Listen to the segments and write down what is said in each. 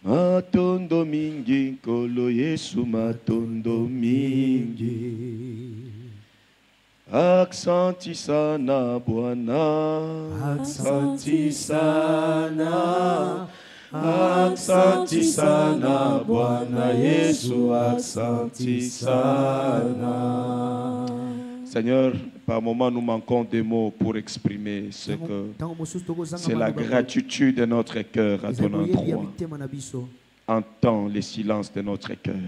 Matondo mingi kolo Yesu matondo mingi. Aksanti sana Bwana. Aksanti sana. Aksanti sana Bwana Yesu. Aksanti sana. Seigneur, par moments nous manquons des mots pour exprimer ce que c'est la gratitude de notre cœur à ton endroit. Entends les silences de notre cœur.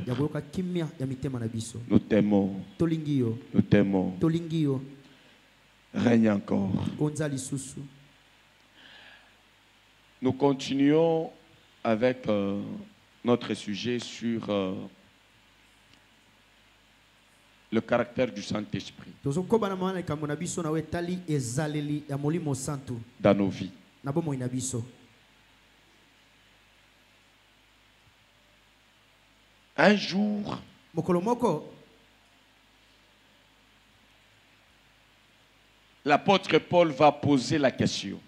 Nous t'aimons. Nous t'aimons. Règne encore. Nous continuons avec notre sujet sur le caractère du Saint-Esprit dans nos vies. Un jour, l'apôtre Paul va poser la question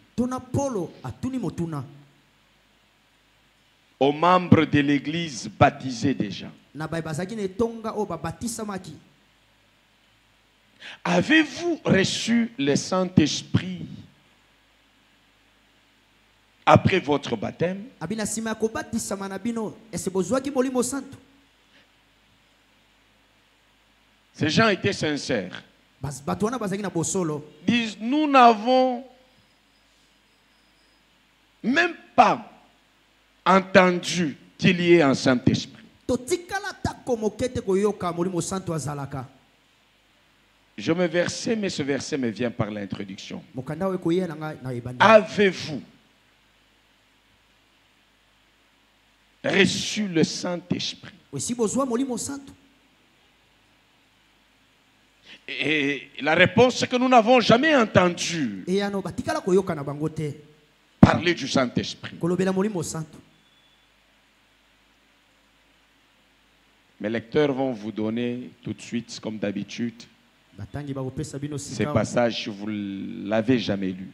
aux membres de l'église baptisés déjà. Avez-vous reçu le Saint-Esprit après votre baptême? Ces gens étaient sincères. Disent, nous n'avons même pas entendu qu'il y ait un Saint-Esprit. Je me versais, mais ce verset me vient par l'introduction. Avez-vous reçu le Saint-Esprit? Et la réponse, c'est que nous n'avons jamais entendu parler du Saint-Esprit. Mes lecteurs vont vous donner tout de suite, comme d'habitude, ces passages, vous ne l'avez jamais lu.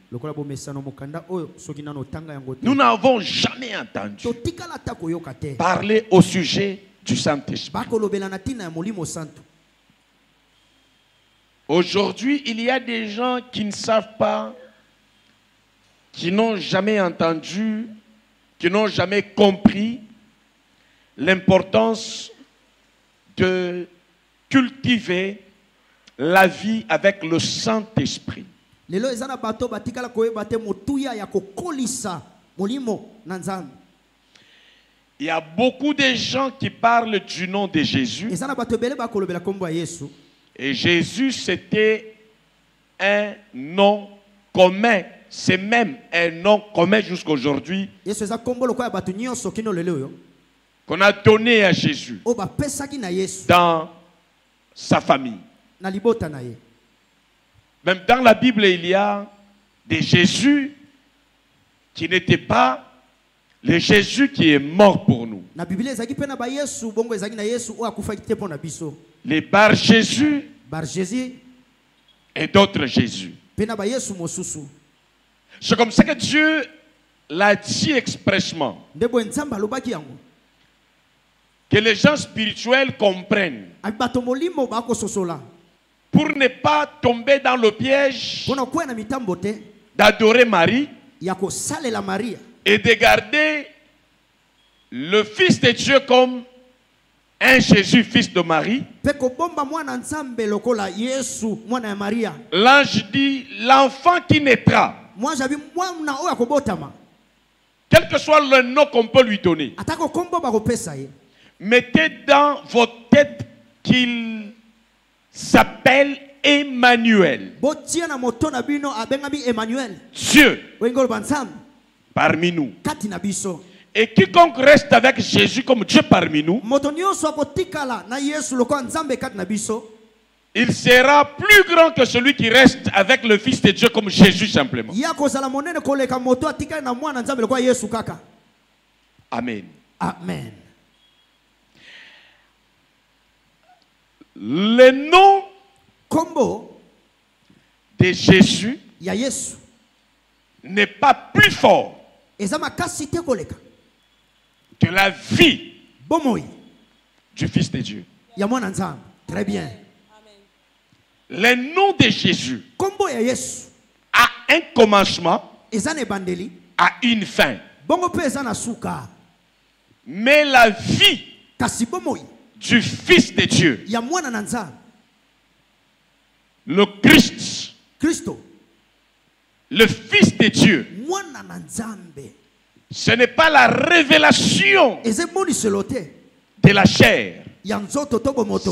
Nous n'avons jamais entendu parler au sujet du Saint-Esprit. Aujourd'hui, il y a des gens qui ne savent pas, qui n'ont jamais entendu, qui n'ont jamais compris l'importance de cultiver la vie avec le Saint-Esprit. Il y a beaucoup de gens qui parlent du nom de Jésus. Et Jésus, c'était un nom commun. C'est même un nom commun jusqu'à aujourd'hui qu'on a donné à Jésus dans sa famille. Même dans la Bible, il y a des Jésus qui n'étaient pas le Jésus qui est mort pour nous. Les Bar-Jésus et d'autres Jésus. C'est comme ça que Dieu l'a dit expressement. Que les gens spirituels comprennent. Pour ne pas tomber dans le piège d'adorer Marie et de garder le Fils de Dieu comme un Jésus, fils de Marie. L'ange dit, l'enfant qui naîtra, quel que soit le nom qu'on peut lui donner, mettez dans votre tête qu'il s'appelle Emmanuel. Dieu parmi nous. Et quiconque reste avec Jésus comme Dieu parmi nous, il sera plus grand que celui qui reste avec le Fils de Dieu comme Jésus simplement. Amen. Amen. Le nom de Jésus n'est pas plus fort que de la vie du Fils de Dieu. Très bien. Le nom de Jésus a un commencement, a une fin. Mais la vie du Fils de Dieu, le Christ, le Fils de Dieu, ce n'est pas la révélation de la chair,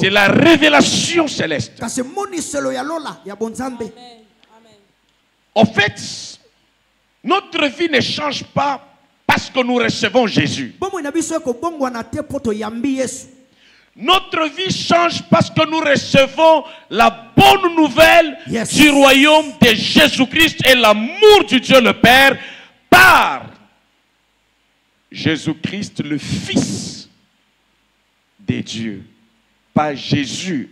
c'est la révélation céleste. En fait, notre vie ne change pas parce que nous recevons Jésus. Notre vie change parce que nous recevons la bonne nouvelle du royaume de Jésus-Christ et l'amour du Dieu le Père par Jésus-Christ, le Fils de Dieu. Pas Jésus,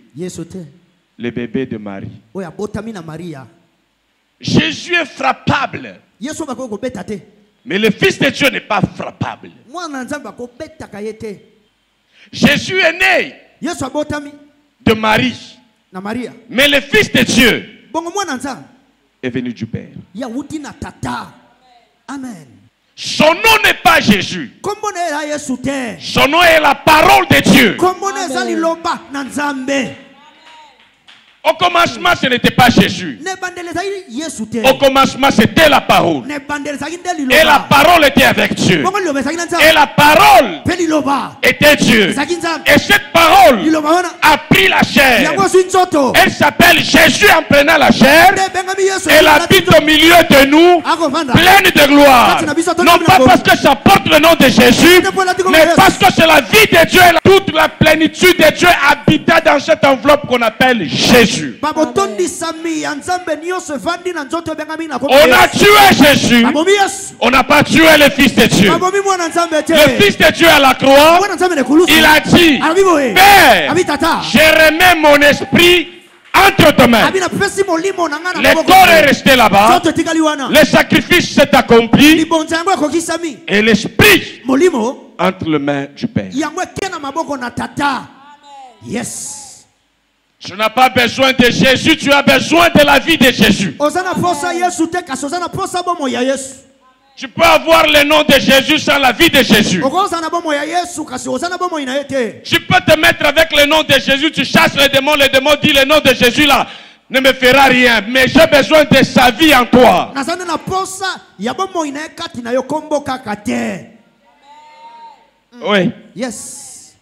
le bébé de Marie. Jésus est frappable. Mais le Fils de Dieu n'est pas frappable. Jésus est né de Marie. Mais le Fils de Dieu est venu du Père. Amen. Son nom n'est pas Jésus. Son nom est la parole de Dieu. Amen. Au commencement, ce n'était pas Jésus. Au commencement, c'était la parole. Et la parole était avec Dieu. Et la parole était Dieu. Et cette parole a pris la chair. Elle s'appelle Jésus en prenant la chair. Elle habite au milieu de nous, pleine de gloire. Non pas parce que ça porte le nom de Jésus, mais parce que c'est la vie de Dieu. Toute la plénitude de Dieu habita dans cette enveloppe qu'on appelle Jésus. On a tué Jésus. On n'a pas tué le Fils de Dieu. Le Fils de Dieu à la croix, il a dit, Père, je remets mon esprit entre tes mains. Le corps est resté là-bas. Le sacrifice s'est accompli. Et l'esprit entre les mains du Père. Yes. Tu n'as pas besoin de Jésus, tu as besoin de la vie de Jésus. Tu peux avoir le nom de Jésus sans la vie de Jésus. Tu peux te mettre avec le nom de Jésus, tu chasses les démons dit le nom de Jésus là ne me fera rien, mais j'ai besoin de sa vie en toi. Oui. Yes.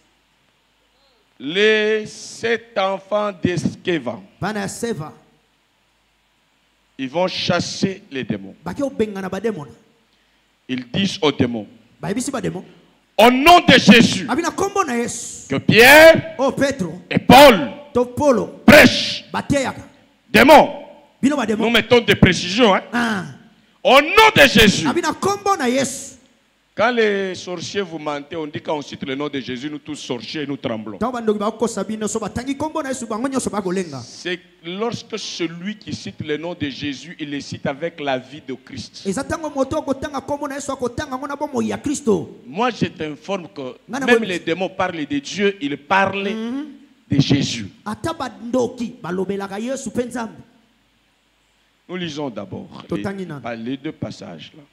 Les 7 enfants d'Eskeva, ils vont chasser les démons. Ils disent aux démons, au nom de Jésus, que Pierre et Paul prêchent. Démons, nous mettons des précisions. Au nom de Jésus. Quand les sorciers vous mentent, on dit qu'on cite le nom de Jésus, nous tous sorciers, nous tremblons. C'est lorsque celui qui cite le nom de Jésus, il le cite avec la vie de Christ. Moi, je t'informe que même les démons parlent de Dieu, ils parlent de Jésus. Nous lisons d'abord les 2 passages là.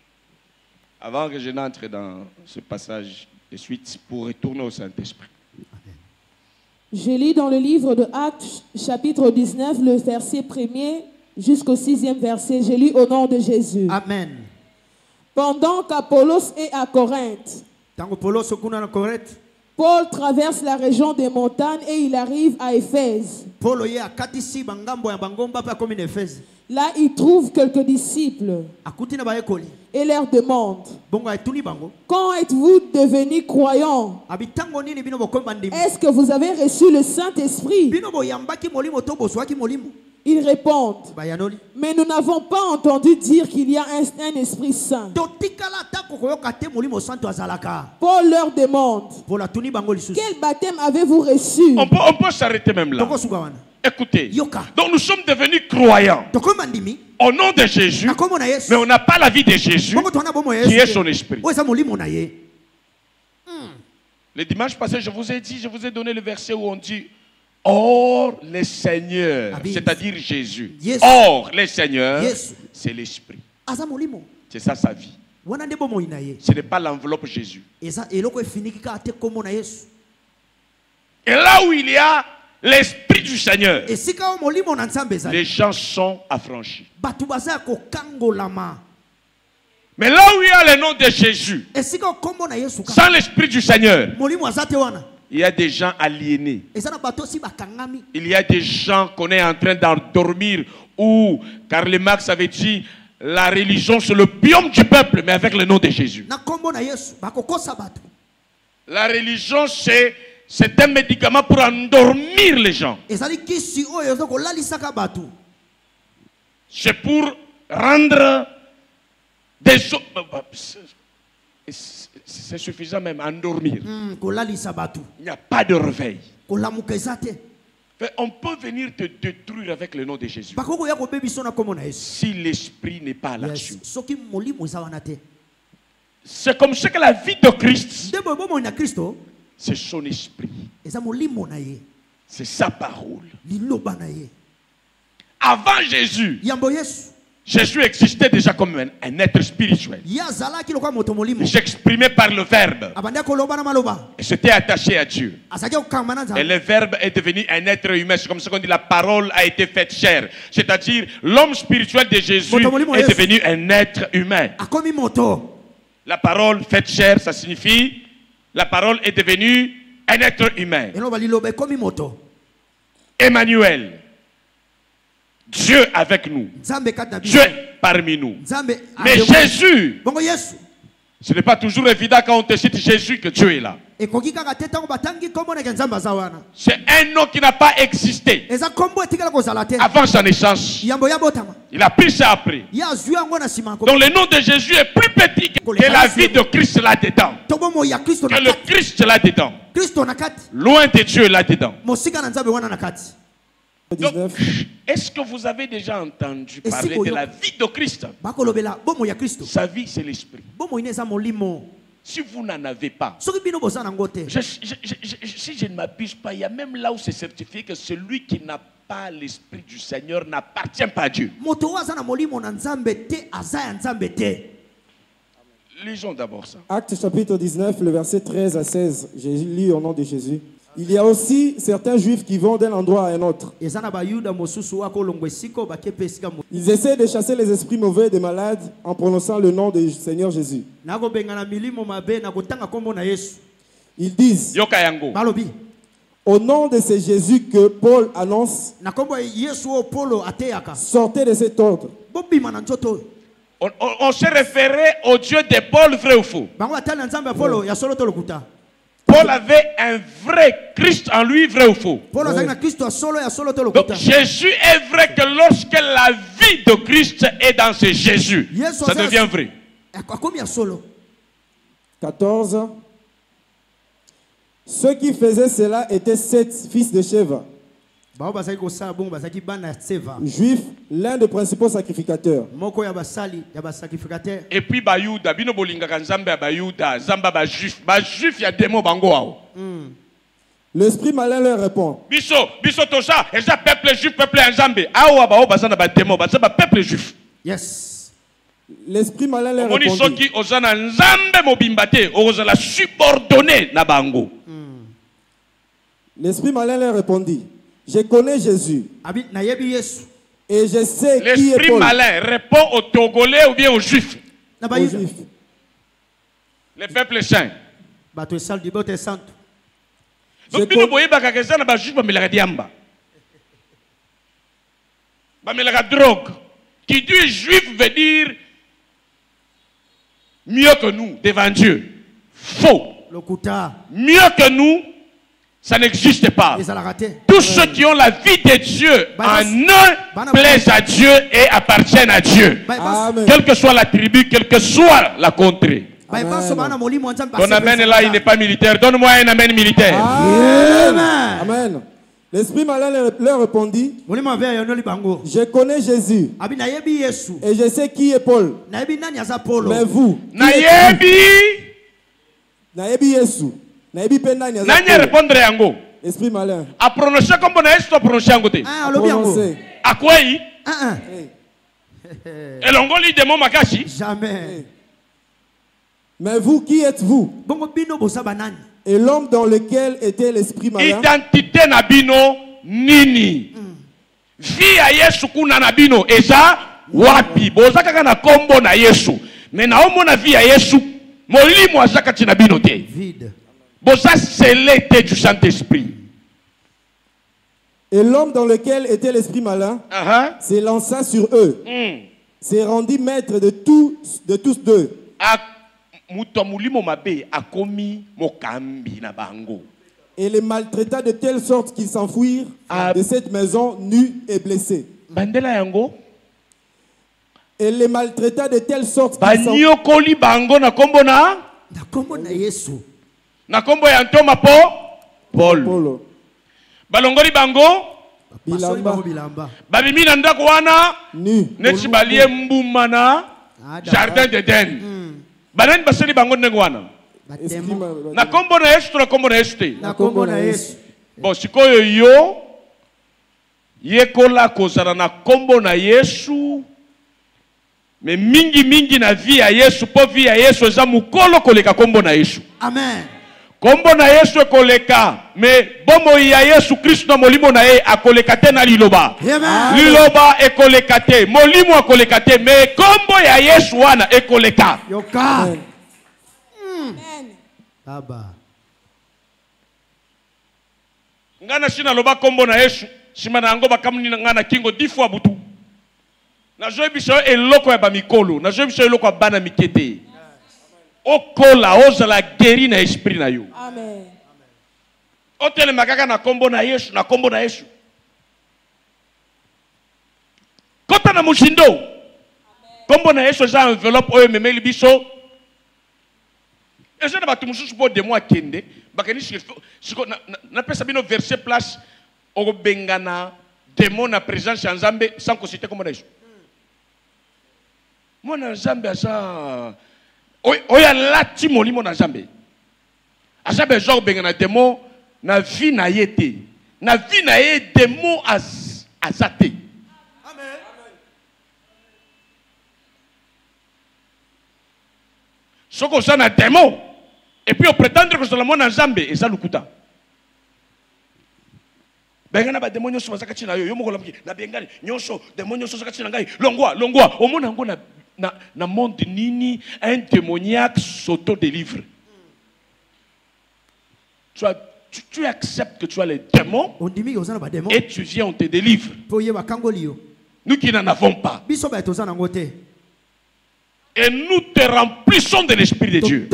Avant que je n'entre dans ce passage de suite pour retourner au Saint-Esprit. Je lis dans le livre de Actes, chapitre 19, le verset 1er jusqu'au 6e verset. Je lis au nom de Jésus. Amen. Pendant qu'Apollos est à Corinthe, Paul traverse la région des montagnes et il arrive à Éphèse. Là, il trouve quelques disciples et leur demande, quand êtes-vous devenus croyants? Est-ce que vous avez reçu le Saint-Esprit? Ils répondent, mais nous n'avons pas entendu dire qu'il y a un Esprit Saint. Paul leur demande, quel baptême avez-vous reçu? On peut s'arrêter même là. Écoutez, donc nous sommes devenus croyants au nom de Jésus, mais on n'a pas la vie de Jésus qui est son esprit. Le dimanche passé, je vous ai dit, je vous ai donné le verset où on dit Or les seigneurs, c'est-à-dire Jésus. Yes. Or les seigneurs, yes. C'est l'esprit. C'est ça sa vie. Ce n'est pas l'enveloppe Jésus. Et là où il y a l'esprit du Seigneur, les gens sont affranchis. Mais là où il y a le nom de Jésus, sans l'esprit du Seigneur, il y a des gens aliénés. Il y a des gens qu'on est en train d'endormir, où Karl Marx avait dit la religion c'est le biome du peuple, mais avec le nom de Jésus. La religion c'est un médicament pour endormir les gens. C'est pour rendre des choses. C'est suffisant même, endormir. Il n'y a pas de réveil. On peut venir te détruire avec le nom de Jésus si l'esprit n'est pas là-dessus. C'est comme ça que la vie de Christ, c'est son esprit. C'est sa parole. Avant Jésus, Jésus existait déjà comme un être spirituel. Il s'exprimait par le Verbe. Et s'était attaché à Dieu. Et le Verbe est devenu un être humain. C'est comme ça qu'on dit la parole a été faite chair. C'est-à-dire l'homme spirituel de Jésus est devenu un être humain. La parole faite chair, ça signifie la parole est devenue un être humain. Emmanuel. Dieu avec nous. Dieu parmi nous. Mais Jésus, ce n'est pas toujours évident quand on te cite Jésus que Dieu est là. C'est un nom qui n'a pas existé avant sa naissance. Il a pris ça après. Donc le nom de Jésus est plus petit que la vie de Christ là-dedans. Que le Christ là-dedans. Loin de Dieu là-dedans. Donc, est-ce que vous avez déjà entendu parler de la vie de Christ? Sa vie, c'est l'esprit. Si vous n'en avez pas, si je ne m'abuse pas, il y a même là où c'est certifié que celui qui n'a pas l'esprit du Seigneur n'appartient pas à Dieu. Lisons d'abord ça. Actes chapitre 19, le verset 13 à 16. J'ai lu au nom de Jésus. Il y a aussi certains juifs qui vont d'un endroit à un autre. Ils essaient de chasser les esprits mauvais des malades en prononçant le nom du Seigneur Jésus. Ils disent au nom de ce Jésus que Paul annonce, sortez de cet ordre. On s'est référé au Dieu de Paul, vrai ou faux? Paul avait un vrai Christ en lui, vrai ou faux? Donc Jésus est vrai que lorsque la vie de Christ est dans ce Jésus, ça devient vrai. 14. Ceux qui faisaient cela étaient 7 fils de Sheva. Juif, l'un des principaux sacrificateurs. Et puis Bayuda, bino bolingaka nzambe Bayuda, zamba ba juif il y a des mots bango. L'esprit malin leur répond. Biso tosha, et ça peuple juif, peuple nzambe. Awa ba bazana ba démon, bazana peuple juif. Yes. L'esprit malin leur répond. Oni soki ozana nzambe mobimbate, ozala subordonné na bango. L'esprit malin leur répondit. Je connais Jésus. Et je sais qui est Paul. L'esprit malin répond aux Togolais ou bien aux Juifs. Aux Juifs. Les peuples saints. Donc, nous voyons que les Juifs ont diamba. La drogue. Qui dit juif veut dire mieux que nous devant Dieu. Faux. Mieux que nous. Ça n'existe pas. Tous ceux qui ont la vie de Dieu en eux plaisent à Dieu et appartiennent à Dieu. Amen. Quelle que soit la tribu, quelle que soit la contrée. Ton amen là, il n'est pas militaire. Donne-moi un amen militaire. Amen. L'esprit malin leur répondit. Je connais Jésus. Et je sais qui est Paul. Mais vous. Nayebi Yesu. Nani répondre yango? Esprit malin. A prononcer comme on a est prononcer yango te. Ah, prononcer. A quoi yi? Et l'ongoli démon makashi? Jamais. Mais vous, qui êtes-vous? Et l'homme dans lequel était l'esprit malin? Identité nabino nini. Vi a Yesu kuna nabino eza wapi? Boza kaka na kombo na Yesu. Mais na omona vi a Yesu molimo azaka tina bino te. Vide. Boza scellé du Saint-Esprit. Et l'homme dans lequel était l'esprit malin s'élança sur eux. S'est rendu maître de tous deux. Et les maltraita de telle sorte qu'ils s'enfuirent de cette maison nus et blessés. Et les maltraita de telle sorte qu'ils s'enfuirent. Balongoli bango bilamba babimi na ndako wana neti balie mbuma na jardin d'Eden banani baseli bango ndenge wana na kombo na Yesu na kombo na Yesu te na kombo na Yesu. Bon sikoyo yo yekola kozala na kombo na Yesu mais mingi na vie ya Yesu po vie ya Yesu eza mukolo koleka kombo na Yesu. Amen. Kombo na Yesu koleka, mais bomo ya Yesu Kristo na molimo na ye akoleka te na liloba. Liloba ekoleka te, molimo akoleka te, mais kombo ya Yesu wana ekoleka. Yoka. Amen. Baba. Ngana shina loba kombo na Yesu, shima na ngo bakamuni ngana kingo 10 fois butu. Na joe biso eloko ya bamikolo, na joe biso eloko ya bana mikete. Okola ozala guéri na esprit na yo. Amen. Otele makaka na kombo na Yesu, na kombo na Yesu. Kota na mushindo. Kombo na Yesu za enveloppe oyo memeli biso. Eza na batu mususu po de moi kende, bakani siko na pesa bino verser place o bengana démon na présence ya Nzambe sans consulter kombo na Yesu. Mona Nzambe asa oya lati molimo na Nzambe. Asa bezo bengana démon na vie na yete. Na vie na ye démon azate. Amen. Soko ça na démon et puis on prétendre que c'est le monde Nzambe et ça lukuta. Bengana ba démon nyoso bazaka china yo mokola mki na bengani nyoso démon nyoso zaka china ngai longwa omona ngo na monde nini un démoniaque s'auto-délivre. Tu acceptes que tu as les démons et tu viens, on te délivre. Nous qui n'en avons pas. Et nous te remplissons de l'Esprit de Dieu.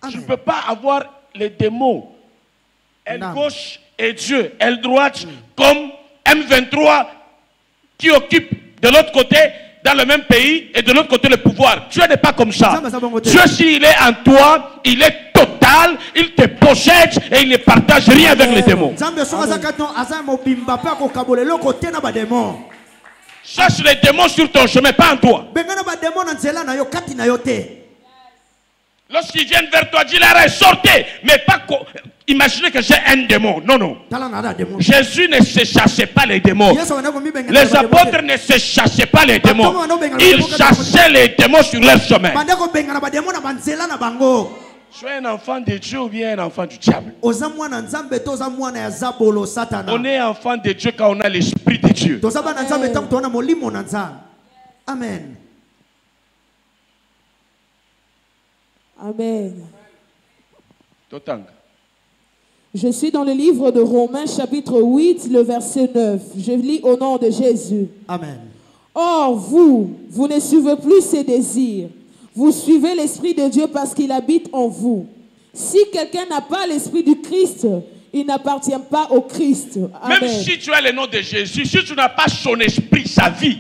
Tu ne peux pas avoir les démons, aile gauche et Dieu, aile droite, comme M23 qui occupe de l'autre côté, dans le même pays, et de l'autre côté le pouvoir. Dieu n'est pas comme ça. Dieu, s'il est en toi, il est total, il te possède et il ne partage rien avec les démons. Cherche les démons sur ton chemin, pas en toi. Lorsqu'ils viennent vers toi, dis-leur, sortez, mais pas imaginez que j'ai un démon. Non, non. Jésus ne se chassait pas les démons. Les apôtres ne se chassaient pas les démons. Ils chassaient les démons sur leur chemin. Sois un enfant de Dieu ou bien un enfant du diable. On est enfant de Dieu quand on a l'Esprit de Dieu. Amen. Amen. Totang. Je suis dans le livre de Romains chapitre 8, le verset 9. Je lis au nom de Jésus. Amen. Or, vous ne suivez plus ses désirs. Vous suivez l'Esprit de Dieu parce qu'il habite en vous. Si quelqu'un n'a pas l'Esprit du Christ, il n'appartient pas au Christ. Amen. Même si tu as le nom de Jésus, si tu n'as pas son esprit, sa vie,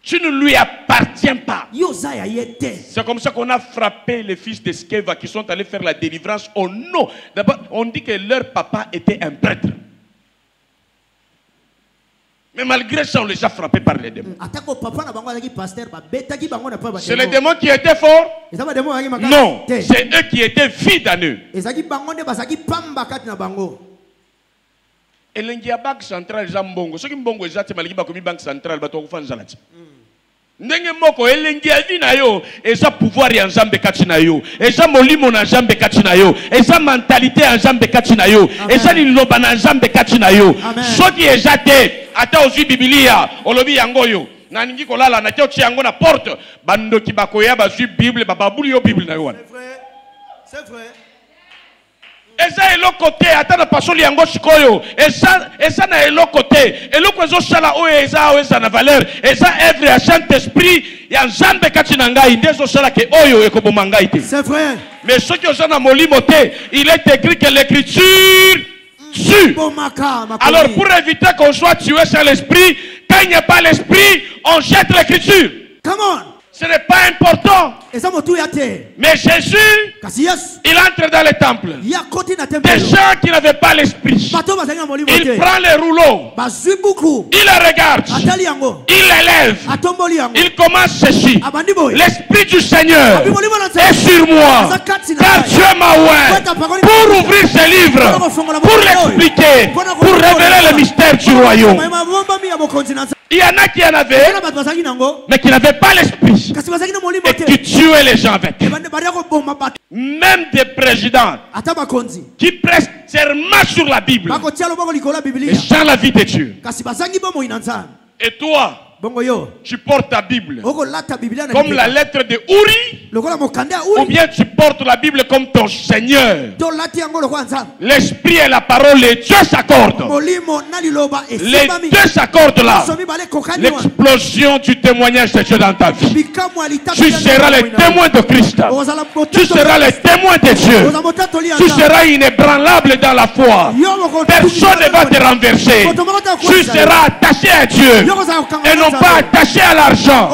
tu ne lui appartiens pas. C'est comme ça qu'on a frappé les fils d'Eskeva qui sont allés faire la délivrance au nom. D'abord, on dit que leur papa était un prêtre. Mais malgré ça, on les a frappés par les démons. C'est les démons qui étaient forts. Non, c'est eux qui étaient vides en eux. Elengi ya banque centrale za mbongo. Soki mbongo ezate maliki bakomi banque centrale bato kufanza lati. Ndenge moko elengi ya vi na yo eza pouvoir ya Nzambe kati na yo. Eza molimo na Nzambe kati na yo. Eza mentalité ya Nzambe kati na yo. Eza liloba na Nzambe kati na yo. Soki ezate ata ozwi Biblia olobi yango yo. Na ningi kolala na kyo yango na porte bandoki bakoya bazwi Bible bababuli yo Bible na yo wana. C'est vrai. C'est vrai. Eza eloko te ata na pasoli yango sikoyo eza na eloko te eloko ezo sala oyo eza na valeur eza œuvre ya Saint-Esprit ya Nzambe kati na ngai nde ezo sala ke oyo ekoboma ngai te. C'est vrai. Mais soki oza na molimo te il est écrit que l'écriture tue. Alors pour éviter qu'on soit tué sur l'esprit, quand il n'y a pas l'esprit on jette l'écriture. Come on. Ce n'est pas important. Mais Jésus, il entre dans le temple. Des gens qui n'avaient pas l'esprit. Il prend les rouleaux. Il les regarde. Il les lève. Il commence ceci. L'esprit du Seigneur est sur moi. Car Dieu m'a ouvert pour ouvrir ce livre, pour l'expliquer, pour révéler le mystère du royaume. Il y en a qui en avaient, mais qui n'avaient pas l'esprit. Et qui tuaient les gens avec. Même des présidents qui prêtent serment sur la Bible et sans la vie de Dieu. Et toi, tu portes ta Bible comme la lettre de Uri, ou bien tu portes la Bible comme ton Seigneur. L'esprit et la parole, les deux s'accordent. Les deux s'accordent là. L'explosion du témoignage de Dieu dans ta vie. Tu seras le témoin de Christ. Tu seras le témoin de Dieu. Tu seras inébranlable dans la foi. Personne ne va te renverser. Tu seras attaché à Dieu et non pas attaché à l'argent,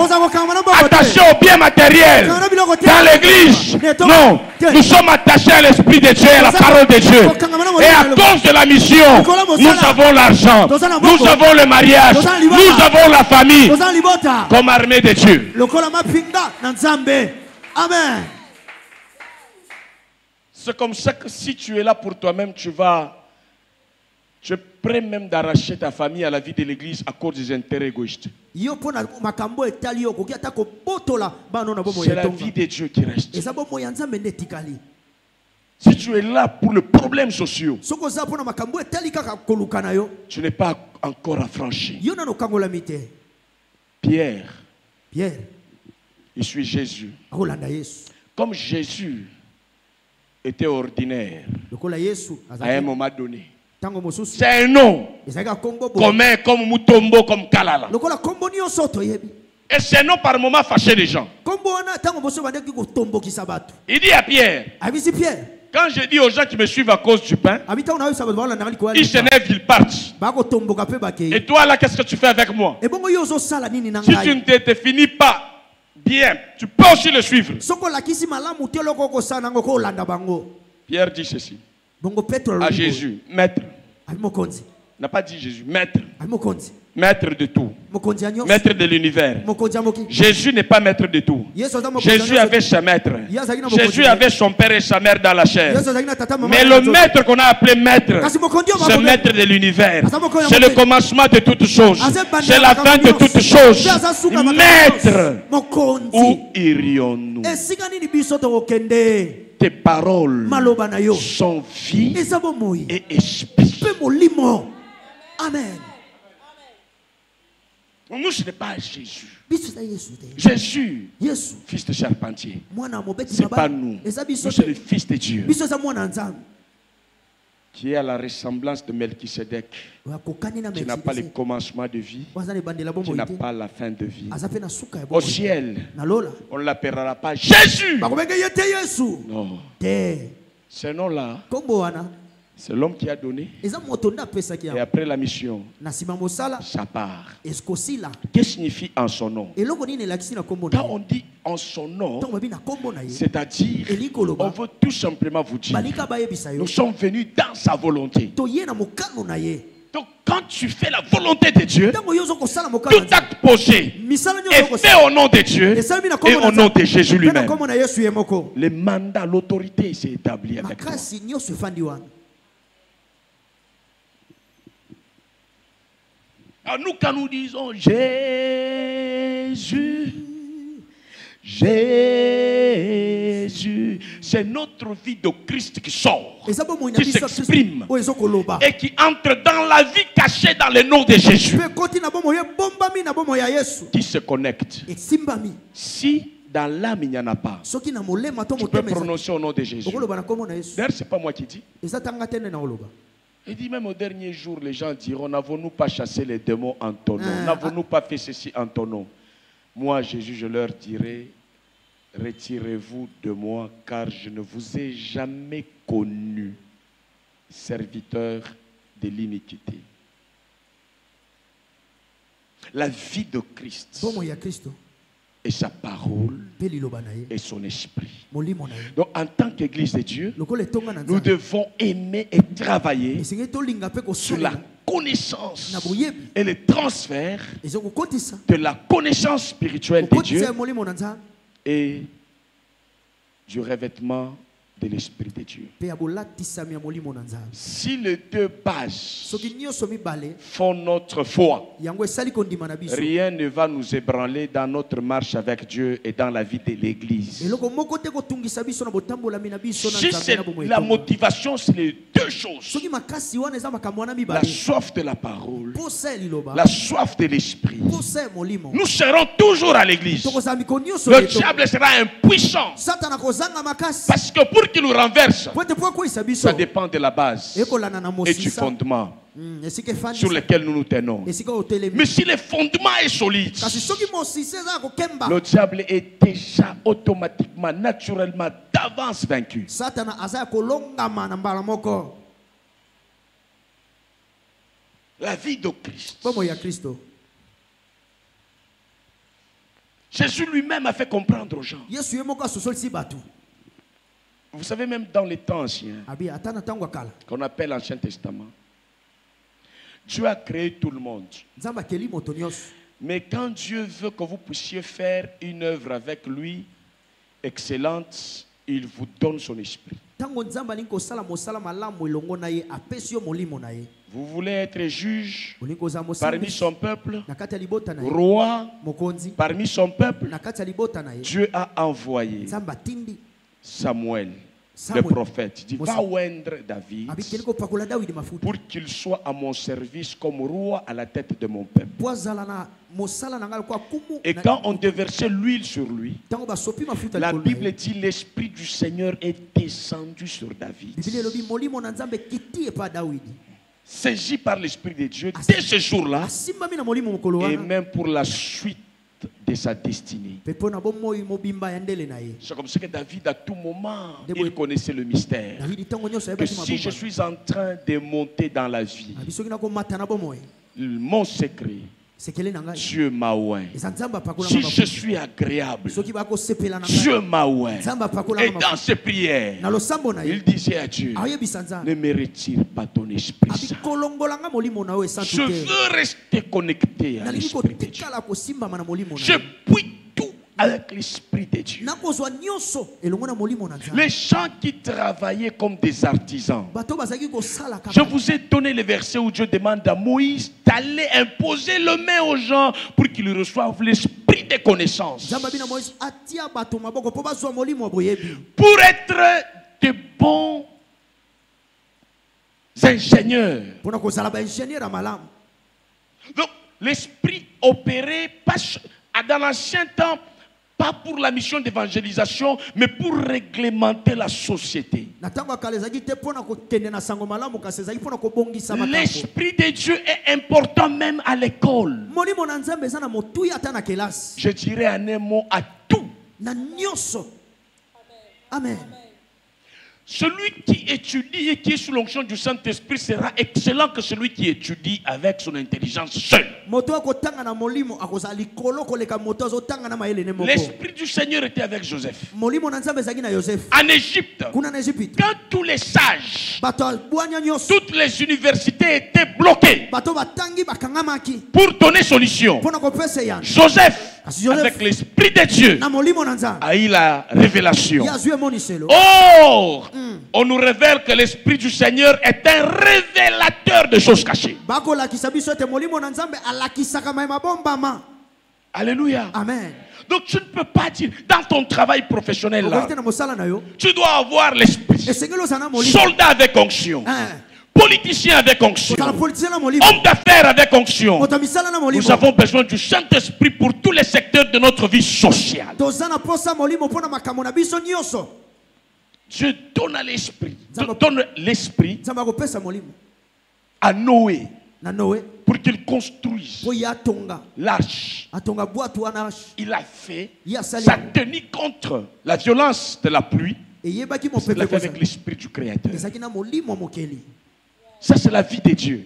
attaché au bien matériel. Dans l'église, non, nous sommes attachés à l'esprit de Dieu et à la parole de Dieu. Et à cause de la mission, nous avons l'argent, nous avons le mariage, nous avons la famille comme armée de Dieu. Amen. C'est comme ça que si tu es là pour toi-même, tu es prêt même d'arracher ta famille à la vie de l'église à cause des intérêts égoïstes. C'est la vie de Dieu qui reste. Si tu es là pour les problèmes sociaux, tu n'es pas encore affranchi. Pierre, il suit Jésus. Comme Jésus était ordinaire à un moment donné. C'est un nom commun comme Mutombo, comme Kalala. Et ce nom par moment fâchait les gens. Il dit à Pierre, quand je dis aux gens qui me suivent à cause du pain, ils s'énervent, ils partent. Et toi là, qu'est-ce que tu fais avec moi? Si tu ne te finis pas bien, tu peux aussi le suivre. Pierre dit ceci à Jésus, maître. N'a pas dit Jésus, maître. Maître de tout. Maître de l'univers. Jésus n'est pas maître de tout. Jésus avait sa maître. Jésus avait son père et sa mère dans la chair. Mais le maître qu'on a appelé maître, c'est maître de l'univers. C'est le commencement de toutes choses. C'est la fin de toutes choses. Maître, où irions-nous? Tes paroles sont vie et esprit. Amen. Nous, ce n'est pas Jésus. Jésus, fils de charpentier. Ce n'est pas nous. Nous, c'est le fils de Dieu. Qui est à la ressemblance de Melchisedec. Qui n'a pas le commencement de vie. Qui n'a pas la fin de vie. Au ciel, on ne l'appellera pas Jésus. Non. Ce nom-là, c'est l'homme qui a donné. Et après la mission, ça part. Qu'est-ce que signifie en son nom? Quand on dit en son nom, c'est-à-dire, on veut tout simplement vous dire, nous sommes venus dans sa volonté. Donc quand tu fais la volonté de Dieu, tout acte posé est fait au nom de Dieu et au nom de Jésus lui-même. Le mandat, l'autorité s'est établi avec toi. Alors nous, quand nous disons Jésus, Jésus, c'est notre vie de Christ qui sort, qui s'exprime et qui entre dans la vie cachée dans le nom de Jésus, qui se connecte. Si dans l'âme il n'y en a pas, tu peux prononcer au nom de Jésus. D'ailleurs, c'est pas moi qui dis. Il dit même au dernier jour, les gens diront, n'avons-nous pas chassé les démons en ton nom? N'avons-nous pas fait ceci en ton nom? Moi, Jésus, je leur dirai, retirez-vous de moi, car je ne vous ai jamais connu, serviteur de l'iniquité. La vie de Christ et sa parole et son esprit. Donc en tant qu'Église de Dieu, nous devons aimer et travailler sur la connaissance et le transfert de la connaissance spirituelle de Dieu et du revêtement de l'Esprit de Dieu. Si les deux bases font notre foi, rien ne va nous ébranler dans notre marche avec Dieu et dans la vie de l'Église. Si c'est la motivation, c'est les deux choses. La soif de la parole, la soif de l'Esprit. Nous serons toujours à l'Église. Le diable sera impuissant. Parce que pour qu'il nous renverse, ça dépend de la base et du fondement sur lequel nous nous tenons. Mais si le fondement est solide, le diable est déjà automatiquement, naturellement, d'avance vaincu. La vie de Christ. Jésus lui-même a fait comprendre aux gens. Vous savez, même dans les temps anciens, qu'on appelle l'Ancien Testament, Dieu a créé tout le monde. Mais quand Dieu veut que vous puissiez faire une œuvre avec lui excellente, il vous donne son esprit. Vous voulez être juge parmi son peuple, roi parmi son peuple. Dieu a envoyé Samuel, le prophète. Il dit, va oindre David pour qu'il soit à mon service comme roi à la tête de mon peuple. Et quand on déversait l'huile sur lui, la Bible dit l'Esprit du Seigneur est descendu sur David. Saisi par l'Esprit de Dieu dès ce jour-là, et même pour la suite de sa destinée. C'est comme ça que David, à tout moment, il connaissait le mystère. Que si je suis en train de monter dans la vie, mon secret, Dieu m'a oint. Si je suis agréable, Dieu m'a oint. Et dans ses prières, il disait à Dieu, ne me retire pas ton esprit saint. Je veux rester connecté à l'Esprit de Dieu. Je puis tout avec l'Esprit de Dieu. Les gens qui travaillaient comme des artisans. Je vous ai donné le verset où Dieu demande à Moïse d'aller imposer le main aux gens pour qu'ils reçoivent l'esprit de connaissance. Pour être de bons ingénieurs. Donc l'esprit opérait pas dans l'ancien temps, pas pour la mission d'évangélisation, mais pour réglementer la société. L'Esprit de Dieu est important même à l'école. Je dirais en un mot à tout. Amen. Celui qui étudie et qui est sous l'onction du Saint-Esprit sera excellent que celui qui étudie avec son intelligence seule. L'Esprit du Seigneur était avec Joseph. En Égypte, quand tous les sages, toutes les universités étaient bloquées pour donner solution, Joseph, avec l'Esprit de Dieu, a eu la révélation. Or, on nous révèle que l'Esprit du Seigneur est un révélateur de choses cachées. Alléluia. Amen. Donc tu ne peux pas dire, dans ton travail professionnel là, tu dois avoir l'Esprit. Soldat avec onction. Politicien avec onction, homme d'affaires avec onction. Nous avons besoin du Saint-Esprit pour tous les secteurs de notre vie sociale. Dieu donne à l'Esprit, donne l'Esprit à Noé pour qu'il construise l'arche. Il a fait, ça tenait contre la violence de la pluie. Il l'a fait avec l'Esprit du Créateur. Ça, c'est la vie de Dieu.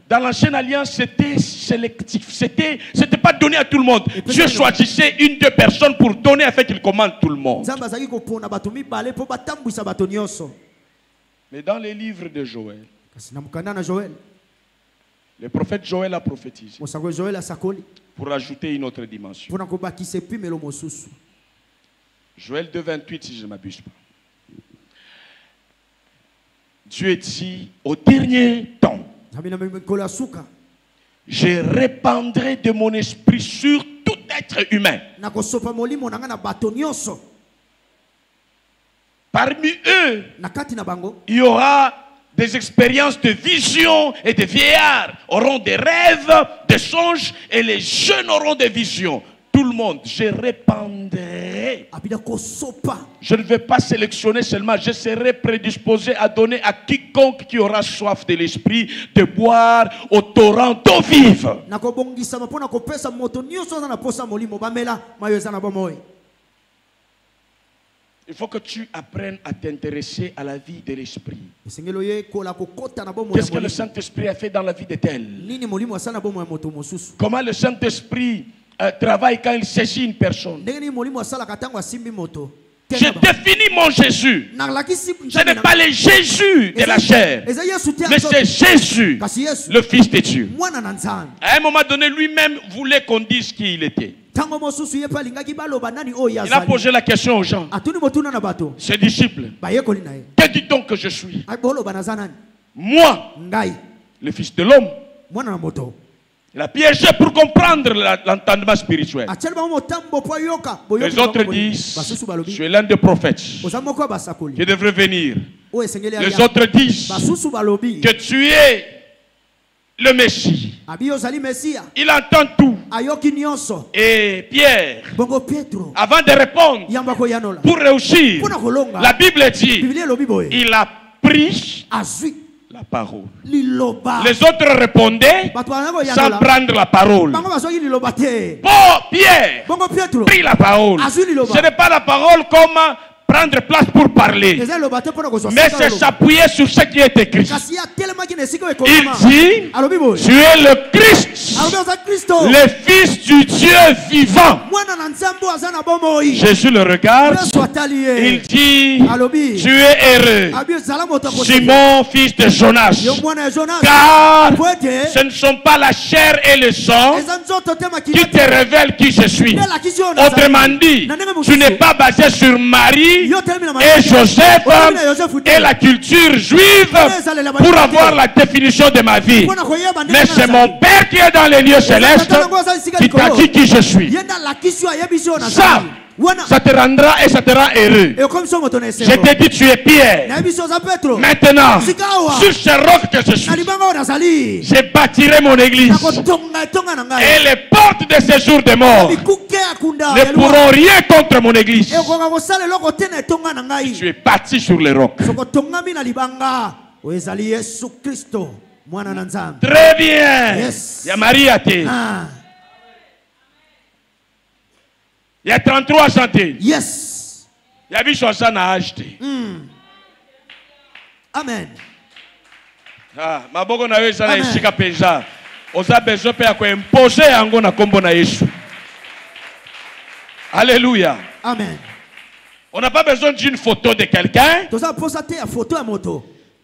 Dans l'ancienne alliance, c'était sélectif. C'était pas donné à tout le monde. Dieu choisissait une, deux personnes pour donner afin qu'il commande tout le monde. Mais dans les livres de Joël, le prophète Joël a prophétisé pour ajouter une autre dimension. Joël 2,28, si je ne m'abuse pas. Dieu dit au dernier temps, je répandrai de mon esprit sur tout être humain. Parmi eux, il y aura des expériences de vision, et des vieillards auront des rêves, des songes, et les jeunes auront des visions. Tout le monde, je répandrai. Je ne vais pas sélectionner seulement, je serai prédisposé à donner à quiconque qui aura soif de l'esprit de boire au torrent d'eau vive. Il faut que tu apprennes à t'intéresser à la vie de l'esprit. Qu'est-ce que le Saint-Esprit a fait dans la vie de tel? Comment le Saint-Esprit travaille quand il saisit une personne? Je définis mon Jésus. Ce n'est pas le Jésus de la chair, mais c'est Jésus, le Fils de Dieu. À un moment donné, lui-même voulait qu'on dise qui il était. Il a posé la question aux gens, ses disciples. Que dit-on que je suis? Moi, le Fils de l'homme. Il a piégé pour comprendre l'entendement spirituel. Les autres disent, tu es l'un des prophètes qui devrait venir. Les autres disent que tu es le Messie. Il entend tout. Et Pierre, avant de répondre, pour réussir, la Bible dit, il a pris la parole. Les autres répondaient sans prendre la parole. Pierre prit la parole. Ce n'est pas la parole comme prendre place pour parler, mais c'est s'appuyer sur ce qui est écrit. Il dit, tu es le Christ, le Fils du Dieu vivant. Jésus le regarde, il dit, tu es heureux, Simon, fils de Jonas, car ce ne sont pas la chair et le sang qui te révèlent qui je suis. Autrement dit, tu n'es pas basé sur Marie et Joseph et la culture juive pour avoir la définition de ma vie, mais c'est mon Père qui est dans les lieux célestes qui t'a dit qui je suis. Ça te rendra et ça te rend heureux. Je t'ai dit tu es Pierre. Maintenant, sur ce roc que je suis, je bâtirai mon église. Et les portes de ces jours de mort ne pourront rien contre mon église. Tu es bâti sur les rocs. Très bien. Il y a Marie à terre. Il y a 33 chantés. Yes. Il y a vu son sang à acheter. Amen. Ah, maboko na yo ezala esika penza. Oza besoin pe ya ko imposer yango na kombo na Yesu. Alléluia. Amen. On n'a pas besoin d'une photo de quelqu'un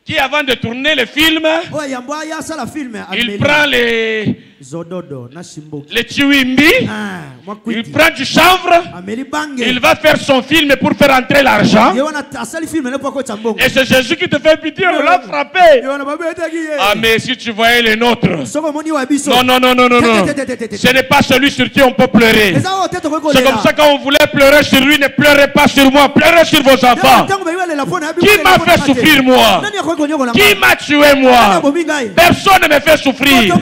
qui, avant de tourner le film, il prend les chiwimbi, il prend du chanvre, il va faire son film pour faire entrer l'argent. Et c'est Jésus qui te fait pitié, on l'a frappé. Ah, mais si tu voyais les nôtres, non. Ce n'est pas celui sur qui on peut pleurer. C'est comme ça quand on voulait pleurer sur lui, ne pleurez pas sur moi, pleurez sur vos enfants. Qui m'a fait souffrir moi? Qui m'a tué moi? Personne ne me fait souffrir.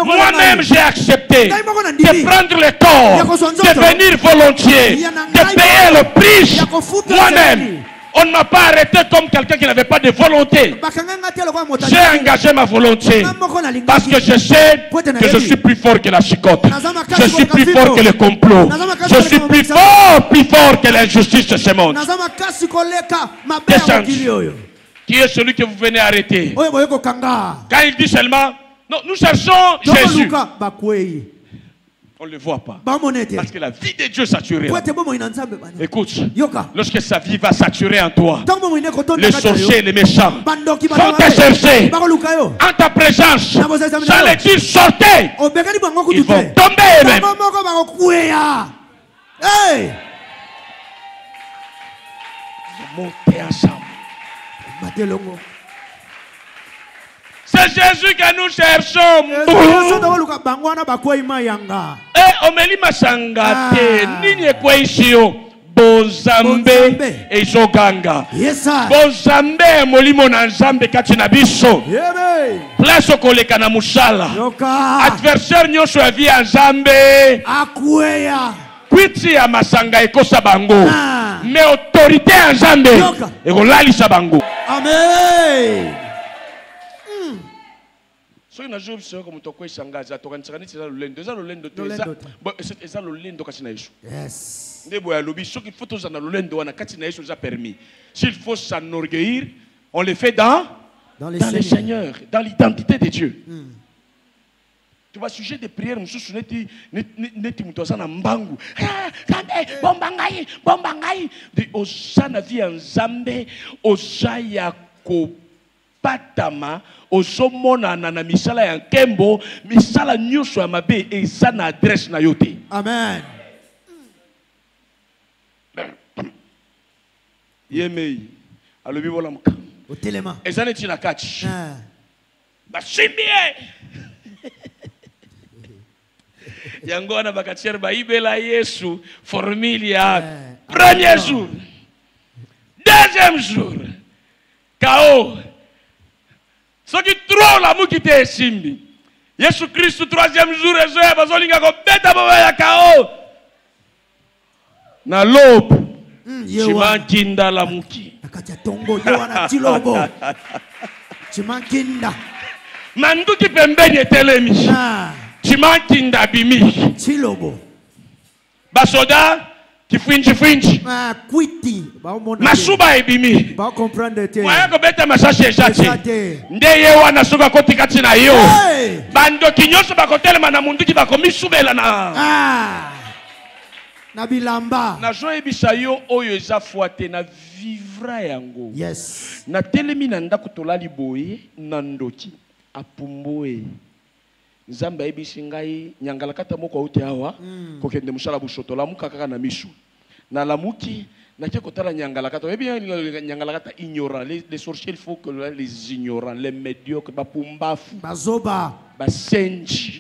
Moi-même j'ai accepté de prendre le corps, de venir volontiers, de payer le prix. Moi-même, on ne m'a pas arrêté comme quelqu'un qui n'avait pas de volonté. J'ai engagé ma volonté parce que je sais que je suis plus fort que la chicotte. Je suis plus fort que le complot. Je suis plus fort que l'injustice de ce monde. Qui est celui que vous venez arrêter? Quand il dit seulement, non, nous cherchons Jésus. On ne le voit pas. Parce que la vie de Dieu est saturée. Écoute, lorsque sa vie va saturer en toi, les sorciers, les méchants vont te chercher en ta présence. Sans les dire sortez, ils vont tomber eux-mêmes. Ils vont monter ensemble. C'est Jésus que nous cherchons. Omeli masanga te nini ekweishio bozambe ezoganga bozambe molimo na nzambe kati na biso place koleka na musala adversaire nyonso ya vie ya nzambe akweya kwiti ya masanga ekosa bango mais autorité ya nzambe ekolalisa bango. Amen. So na job sio comme toko ishangaza tokanisaka niti za lolendo za lolendo to eza lolendo kasi na Yesu. Yes. Ndebo ya lobi soki photo za na lolendo wana kati na Yesu za permis. S'il faut s'enorgueillir, on le fait dans le Seigneur, dans l'identité de Dieu. Tu vas sujet de prière mususu neti mutoza na mbangu. Zambe bombangai de osana vie en Zambe osaya ko patama osomona na misala ya nkembo misala nyuso ya mabe eza na adresse na yote. Amen. Yemei alobi bola muka otelema eza neti na kati basimbie yango wana bakatiere baibela Yesu formilia premier jour deuxième jour KO. Ce qui trop la mou qui te simbi. Jésus Christ troisième jour et je bazolinga ko beta baba ya KO. Na lobe. Chimankinda la muki. Akacha tongo yo wana tilobo. Chimankinda. Mandu ki pembeni telemi. Chimankinda bimi. Tilobo. Basoda Kifinji. Kwiti. Masuba ebimi. Ba comprendre te. Waya ko beta masashe eshate. Ndeye wana soka koti kati na yo. Bando kinyoso bakotelema na munduki bakomisubela na. Na bilamba. Na jo ebisa yo oyo eza fuate na vivra yango. Yes. Na telemi na ndako tolali boye na ndoki apumboe. Nzambe ebisi ngai nyangala kata moko auti awa kokende musala bushoto la muka kaka na mishu na lamuki na ke kotala nyangala kata bien nyangala kata ignorant les sorciers il faut que les ignorants les médiocres bapumbafu bazoba basenji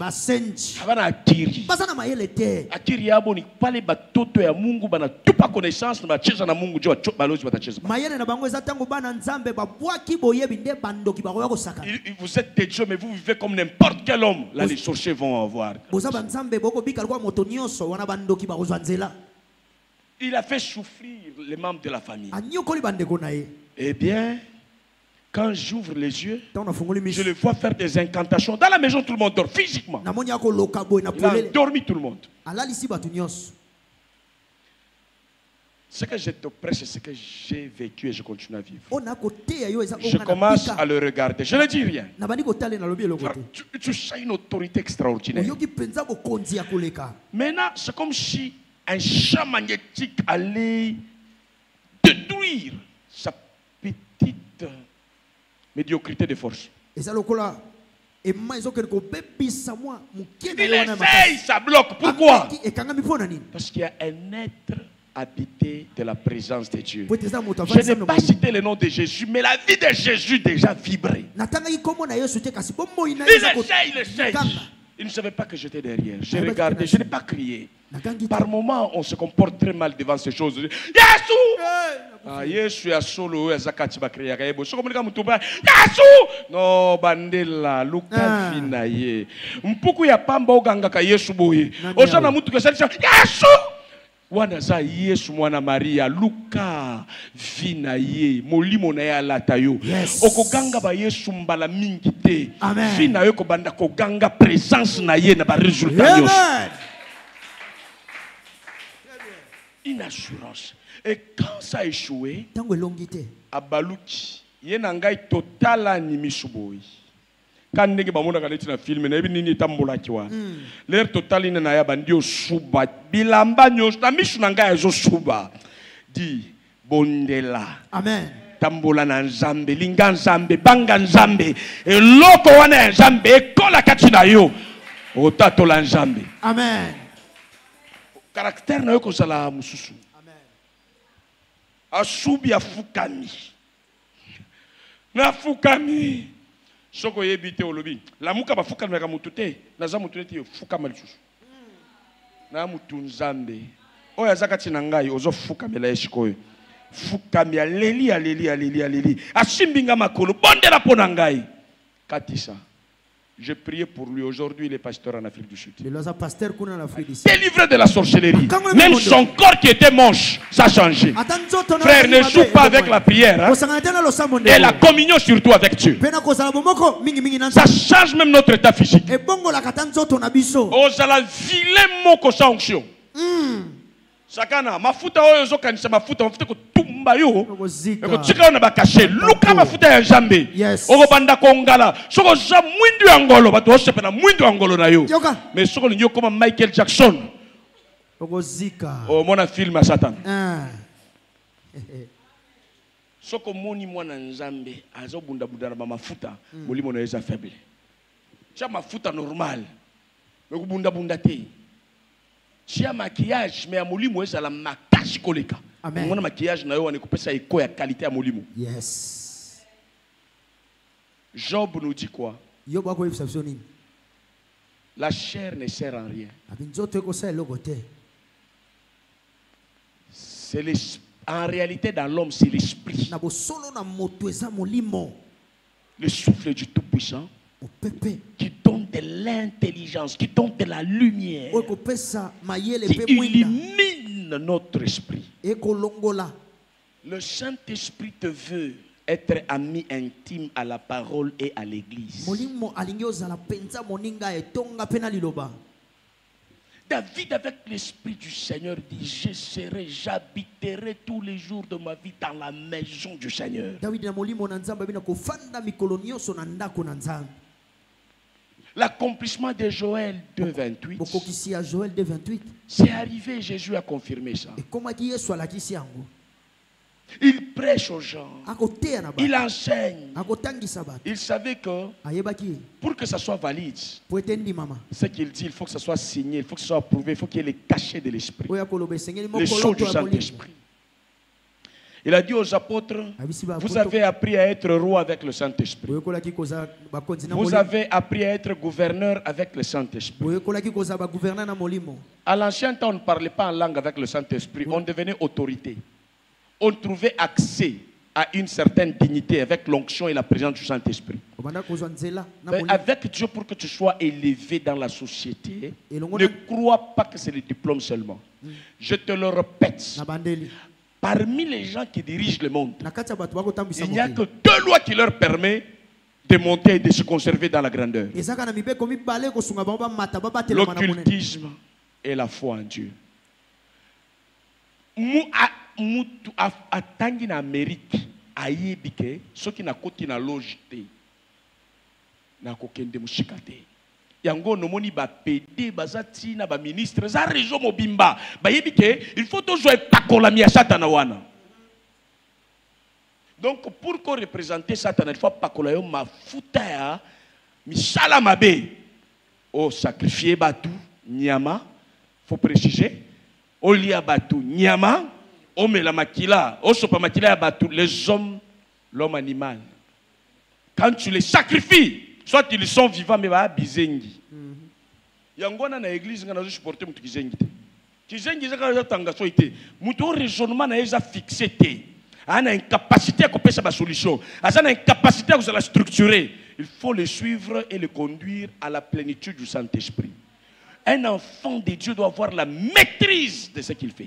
abana akiri basana mayele te akiri yabo ni pale batoto ya Mungu bana tupa connaissance na bacheza na Mungu jo balozi batacheza mayele na bango ezatango bana nzambe babwaki boyebi nde bandoki bakoya kosaka. Vous êtes des dieux mais vous vivez comme n'importe quel homme. Là les sorciers vont avoir. Bozaba nzambe boko bika kwa moto nyonso wana bandoki bakozwa nzela. Il a fait souffrir les membres de la famille. Anyokoli bandeko na ye. Eh bien, quand j'ouvre les yeux, je le vois faire des incantations. Dans la maison, tout le monde dort physiquement. Il a dormi tout le monde. Ce que je te prêche, c'est ce que j'ai vécu et je continue à vivre. Je commence à le regarder. Je ne dis rien. Tu as une autorité extraordinaire. Maintenant, c'est comme si un champ magnétique allait détruire sa petite médiocrité de force. Il essaye, ça bloque. Pourquoi? Parce qu'il y a un être habité de la présence de Dieu. Je n'ai pas cité le nom de Jésus, mais la vie de Jésus déjà vibrait. Il essaye. Il ne savait pas que j'étais derrière. J'ai regardé, je n'ai pas crié. Par moments, on se comporte très mal devant ces choses. Yesu! Yesu ya solo ya zakati bakriya kayebo. So komunika mutumba. Yesu! No bandela luka finaye. Mpuku ya pamba oganga ka Yesu boye. Osana mutu kesalisha Yesu! Wana za Yesu mwana Maria luka finaye molimo na ya latayo. Okoganga ba Yesu mbala mingi te. Finaye ko banda ko ganga présence na ye na ba résultat nyos. Une assurance. Et quand ça a échoué, Abaluki, Yenangai totala ni misuboy. Quand nege bamona kaneti na film, na ebi nini tambola kiwa. L'air total ina na ya bandio suba. Bilamba nyos na misu nanga ya zo suba. Di bondela. Amen. Tambola na nzambe, linga nzambe, banga nzambe. E loko wana nzambe, e kola katina yo. Otato la nzambe. Amen. Caractère na yo kozala mususu. Amen. Asubi afukami. Na fukami. Soko yebite olobi. La muka ba fukami ka mutute. Na za mutute ti fukama lisusu. Na mutu nzambe. Oya zakati na ngai ozo fukami la eshikoyo. Fukami aleli. Asimbinga makolo bondela pona ngai. Katisa. J'ai prié pour lui. Aujourd'hui, il est pasteur en Afrique du Sud. Délivré de la sorcellerie. Même son corps qui était moche, ça a changé. Frère, ne joue pas avec la prière. Hein? Et la communion surtout avec Dieu. Ça change même notre état physique. Osala vilain moko sa onction. Sakana, mafuta oyo zo kanisa mafuta ko tumba yo. Ko tsika na bakashe. Luka mafuta ya jambe. Oko banda kongala. Soko za mwindu ya ngolo bato osepena mwindu ya ngolo na yo. Mais soko linyo koma Michael Jackson. Oko zika. O mona film ya Satan. Soko moni mwana nzambe azo bunda bunda na mafuta, molimo na eza faible. Cha mafuta normal. Oko bunda bunda te. Chia maquillage mais à molimo ça la makasi koleka. Mon maquillage na yo on couper ça éco ya qualité à molimo. Yes. Job nous dit quoi? La chair ne sert à rien. C'est en réalité dans l'homme c'est l'esprit. Le souffle du Tout-Puissant qui donne de l'intelligence, qui donne de la lumière, qui illumine notre esprit. Le Saint-Esprit te veut être ami intime à la parole et à l'église. David avec l'Esprit du Seigneur dit, j'habiterai tous les jours de ma vie dans la maison du Seigneur. L'accomplissement de Joël 2:28, c'est arrivé, Jésus a confirmé ça. Il prêche aux gens, il enseigne. Il savait que pour que ça soit valide, ce qu'il dit, il faut que ça soit signé, il faut que ça soit approuvé, il faut qu'il y ait les cachets de l'esprit, les sceaux du Saint-Esprit. Il a dit aux apôtres, vous avez appris à être roi avec le Saint-Esprit. Vous avez appris à être gouverneur avec le Saint-Esprit. À l'ancien temps, on ne parlait pas en langue avec le Saint-Esprit, on devenait autorité. On trouvait accès à une certaine dignité avec l'onction et la présence du Saint-Esprit. Avec Dieu, pour que tu sois élevé dans la société, ne crois pas que c'est le diplôme seulement. Je te le répète. Parmi les gens qui dirigent le monde, il n'y a que 2 lois qui leur permettent de monter et de se conserver dans la grandeur. L'occultisme et la foi en Dieu. mutu atangi na Amérique ayebike soki na koti na loge te na kokende mushika te. Yango nomoni ba PD bazati na ba ministre za région mobimba bayebike il faut toujours pakola mi satana wana. Donc pour qu'on représente Satan, il faut pakola yo mafuta ya misala mabe o sacrifier batu nyama, faut préciser o lia batu nyama o mela makila o sopa makila ya batu les hommes l'homme animal. Quand tu les sacrifies, soit ils sont vivants mais ba bizengi. Yangona na église ngana zo supporter mutu kizengi te. Kizengi zaka tanga so ite. Mutu raisonnement na eza fixé te. On a une capacité à couper sa solution. On a une capacité à la structurer. Il faut le suivre et le conduire à la plénitude du Saint-Esprit. Un enfant de Dieu doit avoir la maîtrise de ce qu'il fait.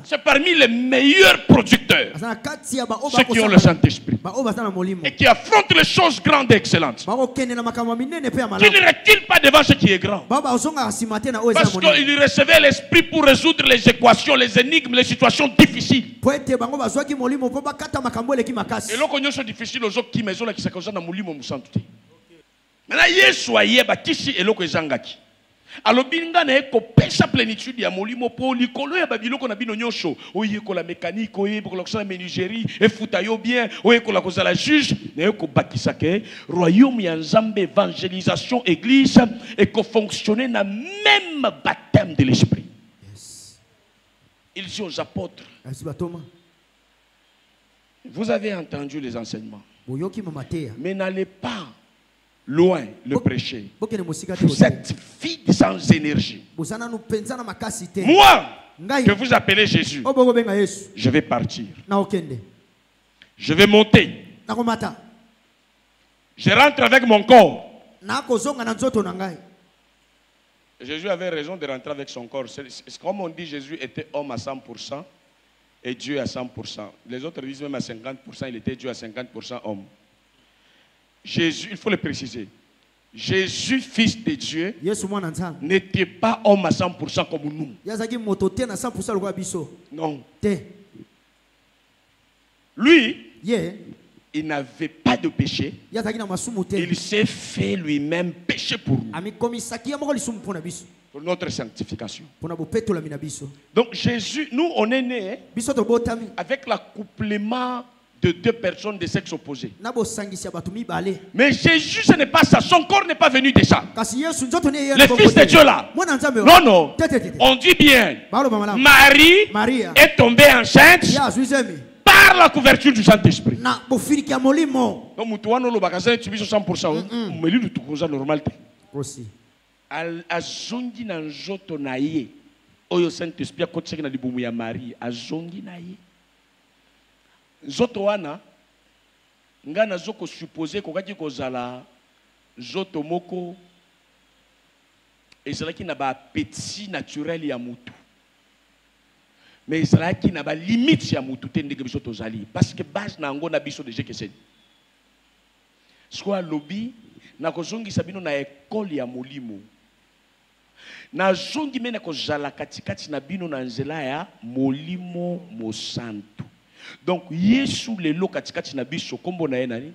C'est parmi les meilleurs producteurs, ceux qui ont le Saint-Esprit et qui affrontent les choses grandes et excellentes, qui ne reculent pas devant ce qui est grand, parce qu'ils recevaient l'Esprit pour résoudre les équations, les énigmes, les situations difficiles. Et lorsqu'on est difficile, aux autres qui maison qui s'accusent dans le monde, maintenant, Yesu ayeba kishi eloko ezangaki. Alobinga na eko pesa plénitude ya molimo po likolo ya babiloko na bino nyosho. Oye ko la mécanique, oye ko la kozala menuiserie, efuta yo bien, oye ko la kozala juge, na eko bakisa ke royaume ya Nzambe évangélisation église et ko fonctionner na même baptême de l'esprit. Yes. Il dit aux apôtres. Vous avez entendu les enseignements. Mais n'allez pas loin le prêcher. Vous êtes vide sans énergie. Moi, que vous appelez Jésus, je vais partir. Je vais monter. Je rentre avec mon corps. Jésus avait raison de rentrer avec son corps. Comme on dit, Jésus était homme à 100% et Dieu à 100%. Les autres disent même à 50%, il était Dieu à 50% homme. Jésus, il faut le préciser. Jésus, fils de Dieu, n'était pas homme à 100% comme nous. Non. Lui, il n'avait pas de péché. Il s'est fait lui-même péché pour nous. Pour notre sanctification. Donc Jésus, nous on est nés avec l'accouplement de deux personnes de sexe opposé. Mais Jésus, ce n'est pas ça. Son corps n'est pas venu de ça. Le Fils de Dieu là. Non, non. On dit bien. Marie est tombée enceinte par la couverture du Saint-Esprit. Donc, azongi na nzoto na ye oyo Saint-Esprit akotisaki na libumu ya Marie azongi na ye nzoto wana nga nazoko supposer kokaki kozala nzoto moko ezalaki na ba appétit naturel ya mutu mais ezalaki na ba limite ya mutu te ndenge biso tozali parce que base na ngo na biso déjà que c'est soit lobby na kozongisa bino na école ya molimo na zongi mena kozala katikati na bino na nzela ya molimo mosantu. Donc Yesu lelo katikati na biso kombo na ye nani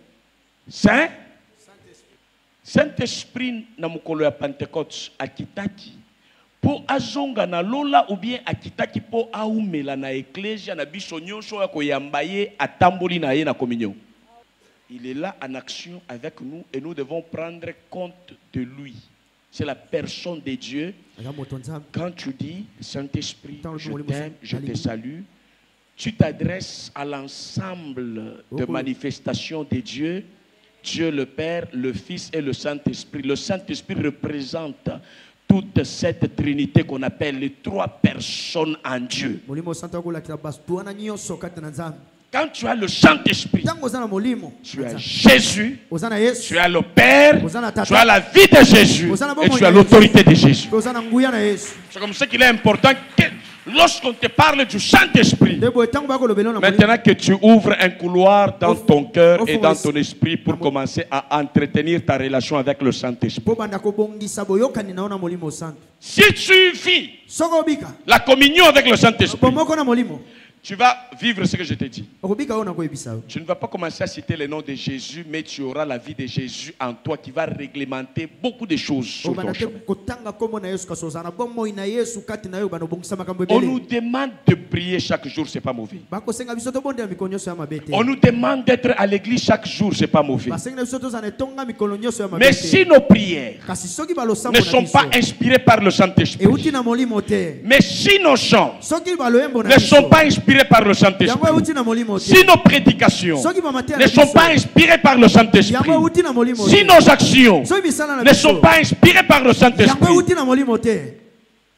Saint-Esprit na mukolo ya Pentecôte akitaki po azonga na lola ou bien akitaki po aumela na ecclesia na biso nyonso ya koyamba ye atamboli na ye na communion. Il est là en action avec nous et nous devons prendre compte de lui. C'est la personne de Dieu. Quand tu dis Saint-Esprit, je t'aime, je te salue, tu t'adresses à l'ensemble de manifestations de Dieu, Dieu le Père, le Fils et le Saint-Esprit. Le Saint-Esprit représente toute cette trinité qu'on appelle les trois personnes en Dieu. Quand tu as le Saint-Esprit, tu as Jésus, tu as le Père, tu as la vie de Jésus et tu as l'autorité de Jésus. C'est comme ça qu'il est important que Lorsqu'on te parle du Saint-Esprit, maintenant que tu ouvres un couloir dans ton cœur et dans ton esprit pour commencer à entretenir ta relation avec le Saint-Esprit. Si tu vis la communion avec le Saint-Esprit, tu vas vivre ce que je t'ai dit. Tu ne vas pas commencer à citer le nom de Jésus, mais tu auras la vie de Jésus en toi qui va réglementer beaucoup de choses sur ton chemin. On nous demande de prier chaque jour, c'est pas mauvais. On nous demande d'être à l'église chaque jour, c'est pas mauvais. Mais si nos prières ne sont pas inspirées par le Saint-Esprit, mais si nos chants ne sont pas inspirés par le Saint-Esprit, si nos prédications ne sont pas inspirées par le Saint-Esprit, si nos actions ne sont pas inspirées par le Saint-Esprit,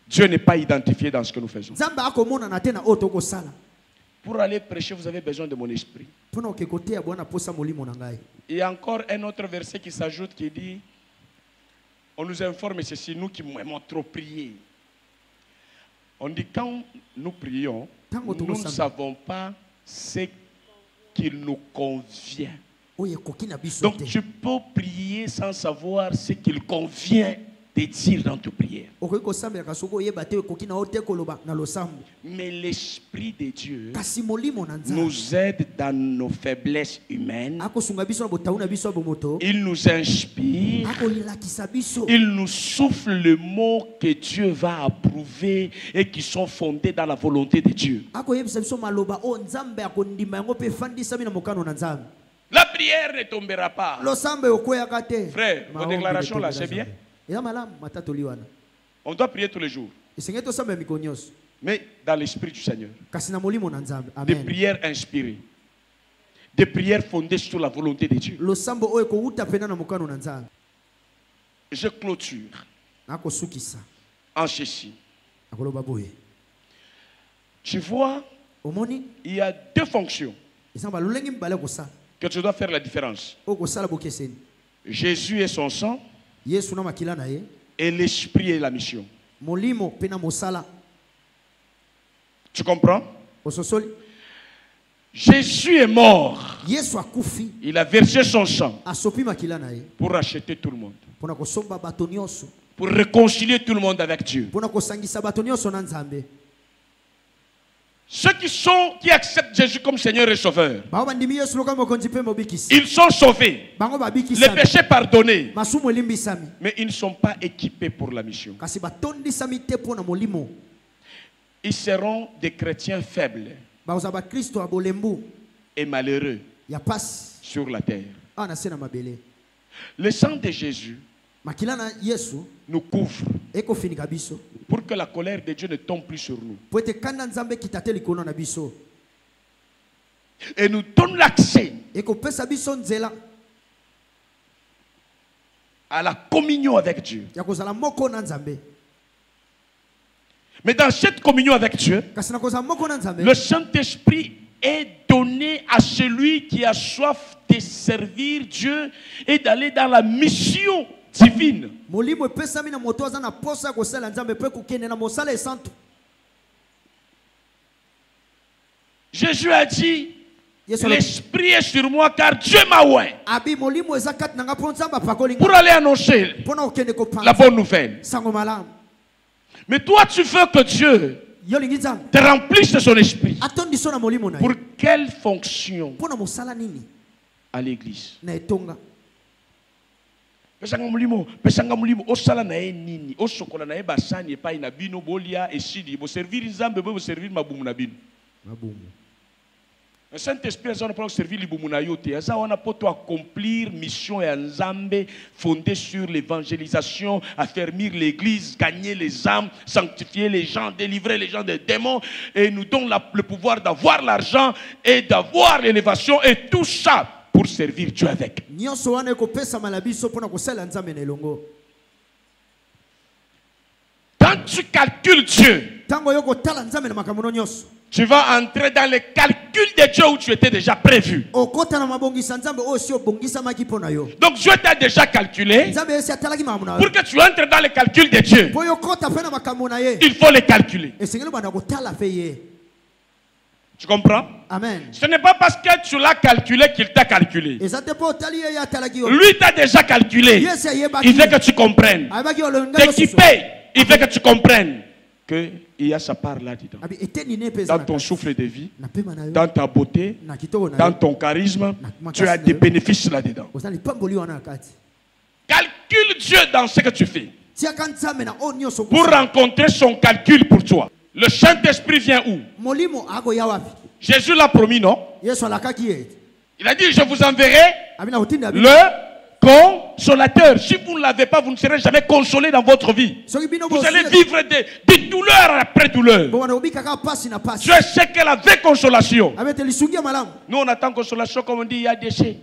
Dieu n'est pas identifié dans ce que nous faisons. Pour aller prêcher, vous avez besoin de mon esprit. Il y a encore un autre verset qui s'ajoute qui dit, on nous informe, c'est nous qui aimons trop prier. On dit quand nous prions, nous ne savons pas ce qu'il nous convient. Donc tu peux prier sans savoir ce qu'il convient de dire dans ta prière. Mais l'Esprit de Dieu nous aide dans nos faiblesses humaines. Il nous inspire. Il nous souffle le mot que Dieu va approuver et qui sont fondés dans la volonté de Dieu. La prière ne tombera pas. Frère, vos déclarations là, c'est bien. On doit prier tous les jours. Mais dans l'esprit du Seigneur. Des prières inspirées. Des prières fondées sur la volonté de Dieu. Je clôture en ceci. Tu vois, il y a deux fonctions que tu dois faire la différence. Jésus et son sang. Et l'esprit et la mission. Tu comprends? Jésus est mort. Il a versé son sang pour racheter tout le monde. Pour réconcilier tout le monde avec Dieu. Ceux qui acceptent Jésus comme Seigneur et Sauveur, ils sont sauvés, les péchés pardonnés, mais ils ne sont pas équipés pour la mission. Ils seront des chrétiens faibles et malheureux sur la terre. Le sang de Jésus nous couvre pour que la colère de Dieu ne tombe plus sur nous et nous donne l'accès à la communion avec Dieu. Mais dans cette communion avec Dieu, le Saint-Esprit est donné à celui qui a soif de servir Dieu et d'aller dans la mission divine. Jésus a dit, l'Esprit est sur moi car Dieu m'a oint pour aller annoncer la bonne nouvelle. Mais toi tu veux que Dieu te remplisse de son esprit. Pour quelle fonction à l'église? Pesanga mulimo osala na ye nini osokola na ye basani epai na bino bolia esidi bo servir nzambe bo servir mabumu na bino mabumu. Le Saint-Esprit a pour servir libumu na yo te aza wana poto accomplir mission ya nzambe fondée sur l'évangélisation, affermir l'église, gagner les âmes, sanctifier les gens, délivrer les gens des démons, et nous donne le pouvoir d'avoir l'argent et d'avoir l'élévation et tout ça pour servir Dieu avec. Quand tu calcules Dieu, tu vas entrer dans les calculs de Dieu où tu étais déjà prévu. Donc Dieu t'a déjà calculé. Pour que tu entres dans les calculs de Dieu, il faut les calculer. Tu comprends? Amen. Ce n'est pas parce que tu l'as calculé qu'il t'a calculé. Lui t'a déjà calculé. Il veut que tu comprennes. T'équiper, il veut que tu comprennes qu'il y a sa part là-dedans. Dans ton souffle de vie, dans ta beauté, dans ton charisme, tu as des bénéfices là-dedans. Calcule Dieu dans ce que tu fais pour rencontrer son calcul pour toi. Le Saint-Esprit vient où? Jésus l'a promis, non? Il a dit, je vous enverrai le consolateur. Si vous ne l'avez pas, vous ne serez jamais consolé dans votre vie. Vous allez vivre des douleurs après douleurs. Dieu sait qu'elle avait consolation. Nous, on attend consolation comme on dit, il y a décès.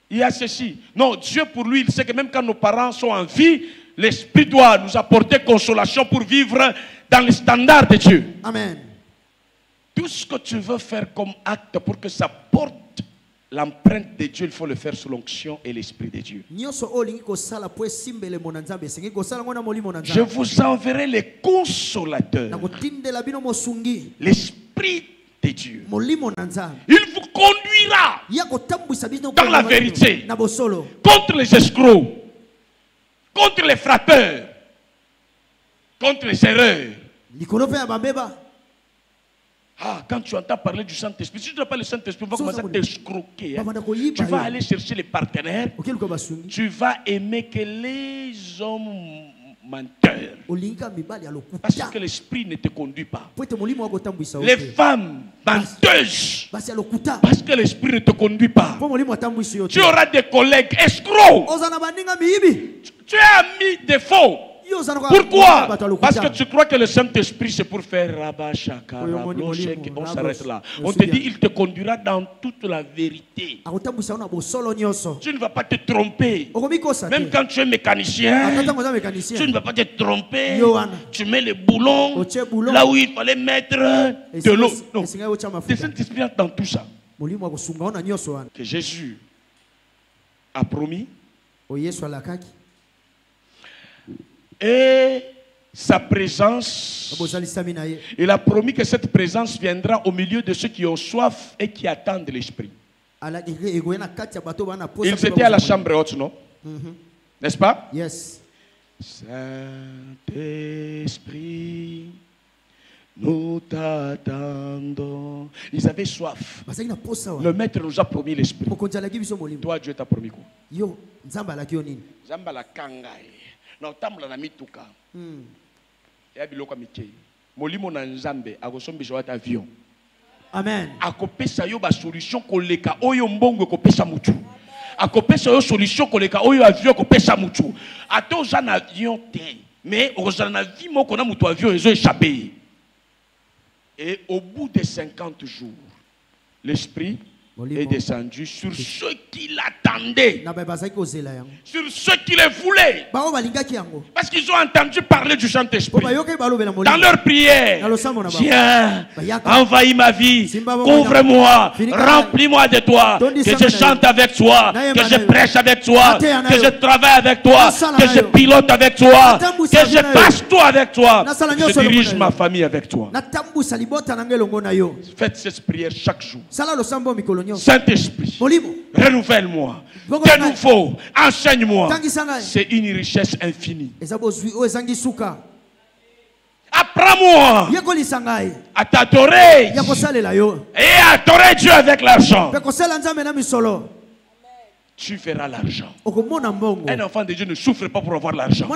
Il y a ceci. Non, Dieu pour lui, il sait que même quand nos parents sont en vie, l'Esprit doit nous apporter consolation pour vivre dans les standards de Dieu. Amen. Tout ce que tu veux faire comme acte pour que ça porte l'empreinte de Dieu, il faut le faire sous l'onction et l'Esprit de Dieu. Je vous enverrai les consolateurs, l'Esprit de Dieu. Il vous conduira dans la vérité, contre les escrocs, contre les frappeurs, contre les erreurs. Ah, quand tu entends parler du Saint-Esprit, si tu n'as pas le Saint-Esprit, on va commencer à t'escroquer. Tu vas aller chercher les partenaires. Tu vas aimer que les hommes menteurs. Parce que l'Esprit ne te conduit pas. Les femmes menteuses. Parce que l'Esprit ne te conduit pas. Tu auras des collègues escrocs. Tu es ami de faux. Pourquoi? Parce que tu crois que le Saint-Esprit c'est pour faire rabat, chaka, on s'arrête là. On te dit il te conduira dans toute la vérité. Tu ne vas pas te tromper. Même quand tu es mécanicien, tu ne vas pas te tromper. Tu mets les boulons là où il fallait mettre de l'eau. Non, le Saint-Esprit est dans tout ça. Que Jésus a promis. Et sa présence, il a promis que cette présence viendra au milieu de ceux qui ont soif et qui attendent l'Esprit. Ils étaient à la chambre haute, non? N'est-ce pas? Yes. Saint-Esprit, nous t'attendons. Ils avaient soif. Le Maître nous a promis l'Esprit. Toi, Dieu t'a promis quoi? Zamba la kangai. Non, tambla na mituka. Ya biloko mikei. Molimo na nzambe akosombisa wata avion. Amen. Akopesa yo ba solution koleka oyo mbongo kopesa mutu. Akopesa yo solution koleka oyo avion kopesa mutu. Ato za na avion te, mais ozana na vie moko na mutu avion ezo échappé. Et au bout de 50 jours, l'Esprit est descendu sur ceux qui l'attendaient, sur ceux qui le voulaient, parce qu'ils ont entendu parler du Saint-Esprit dans leur prière. Viens, envahis ma vie, couvre-moi, remplis-moi de toi, que je chante avec toi, que je prêche avec toi, que je travaille avec toi, que je pilote avec toi, que je fasse tout avec toi, que je dirige ma famille avec toi. Faites cette prière chaque jour. Saint-Esprit, renouvelle-moi, de nouveau, enseigne-moi. C'est une richesse infinie. Apprends-moi à t'adorer et à adorer Dieu avec l'argent. Tu verras l'argent. Un enfant de Dieu ne souffre pas pour avoir l'argent,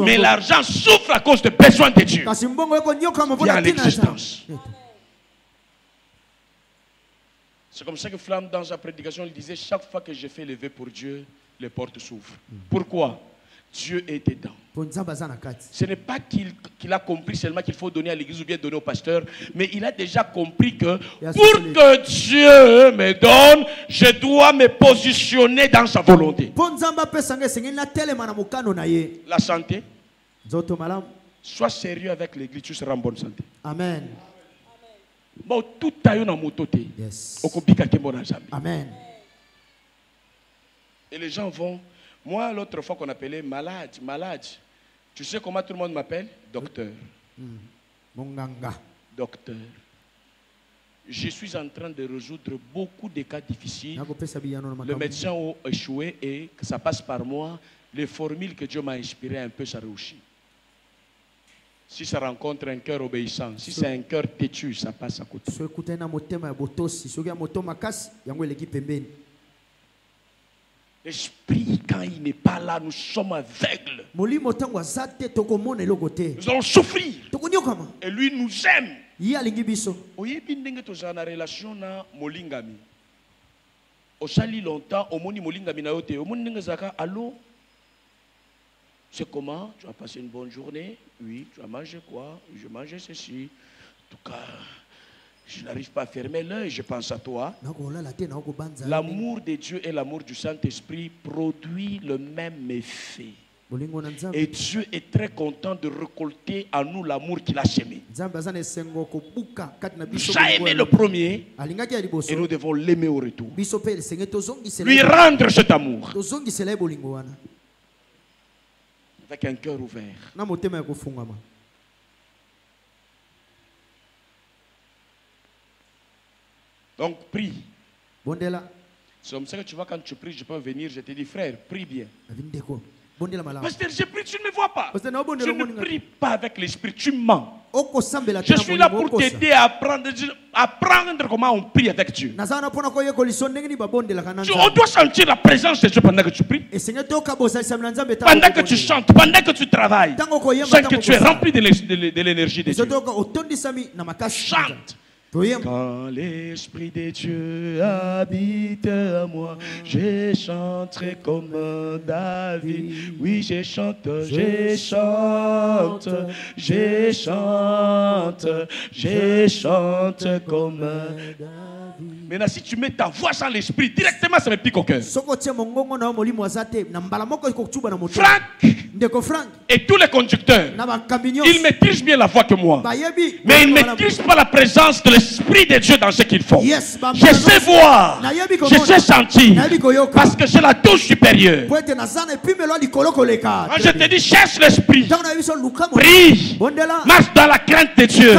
mais l'argent souffre à cause des besoins de Dieu. Viens à l'existence. C'est comme ça que Flamme, dans sa prédication, il disait, chaque fois que je fais lever pour Dieu, les portes s'ouvrent. Pourquoi? Dieu est dedans. Ce n'est pas qu'il a compris seulement qu'il faut donner à l'église ou bien donner au pasteur, mais il a déjà compris que pour que Dieu me donne, je dois me positionner dans sa volonté. La santé. Sois sérieux avec l'église, tu seras en bonne santé. Amen. Bon, tout taillon dans moto. Yes. Amen. Et les gens vont. Moi, l'autre fois qu'on appelait malade. Tu sais comment tout le monde m'appelle? Docteur. Monganga. Docteur. Je suis en train de résoudre beaucoup de cas difficiles. Le médecin a échoué et que ça passe par moi. Les formules que Dieu m'a inspirées un peu, ça réussit. Si ça rencontre un cœur obéissant, si c'est un cœur têtu, ça passe à côté. L'esprit, quand il n'est pas là, nous sommes aveugles. Nous allons souffrir. Et lui nous aime. Oyebi ndenge toza na relation na molingami. Osali longtemps, omoni molingami na yote. Omoni ndenge zaka, allô? C'est comment? Tu as passé une bonne journée? Oui. Tu as mangé quoi? Je mangeais ceci. En tout cas, je n'arrive pas à fermer l'œil, je pense à toi. L'amour de Dieu et l'amour du Saint-Esprit produit le même effet. Et Dieu est très content de récolter à nous l'amour qu'il a semé. J'ai aimé le premier et nous devons l'aimer au retour. Lui rendre cet amour avec un cœur ouvert. Donc prie. C'est comme ça que tu vois, quand tu pries, je peux venir, je te dis frère, prie bien. Pasteur, je prie, tu ne me vois pas. Je ne prie pas avec l'esprit, tu mens. Je suis là pour t'aider à apprendre comment on prie avec Dieu. On doit sentir la présence de Dieu pendant que tu pries. Pendant que tu chantes, pendant que tu travailles. Sens que tu es rempli de l'énergie de Dieu. Chante. Quand l'Esprit de Dieu habite en moi, je chanterai comme David. Oui, je chante comme David. Maintenant, si tu mets ta voix sans l'esprit, directement ça me pique au cœur. Franck et tous les conducteurs, ils maîtrisent bien la voix que moi. Mais ils ne maîtrisent pas la présence de l'Esprit de Dieu dans ce qu'ils font. Je sais voir, je sais sentir, parce que j'ai la touche supérieure. Quand je te dis cherche l'Esprit, prie, marche dans la crainte de Dieu,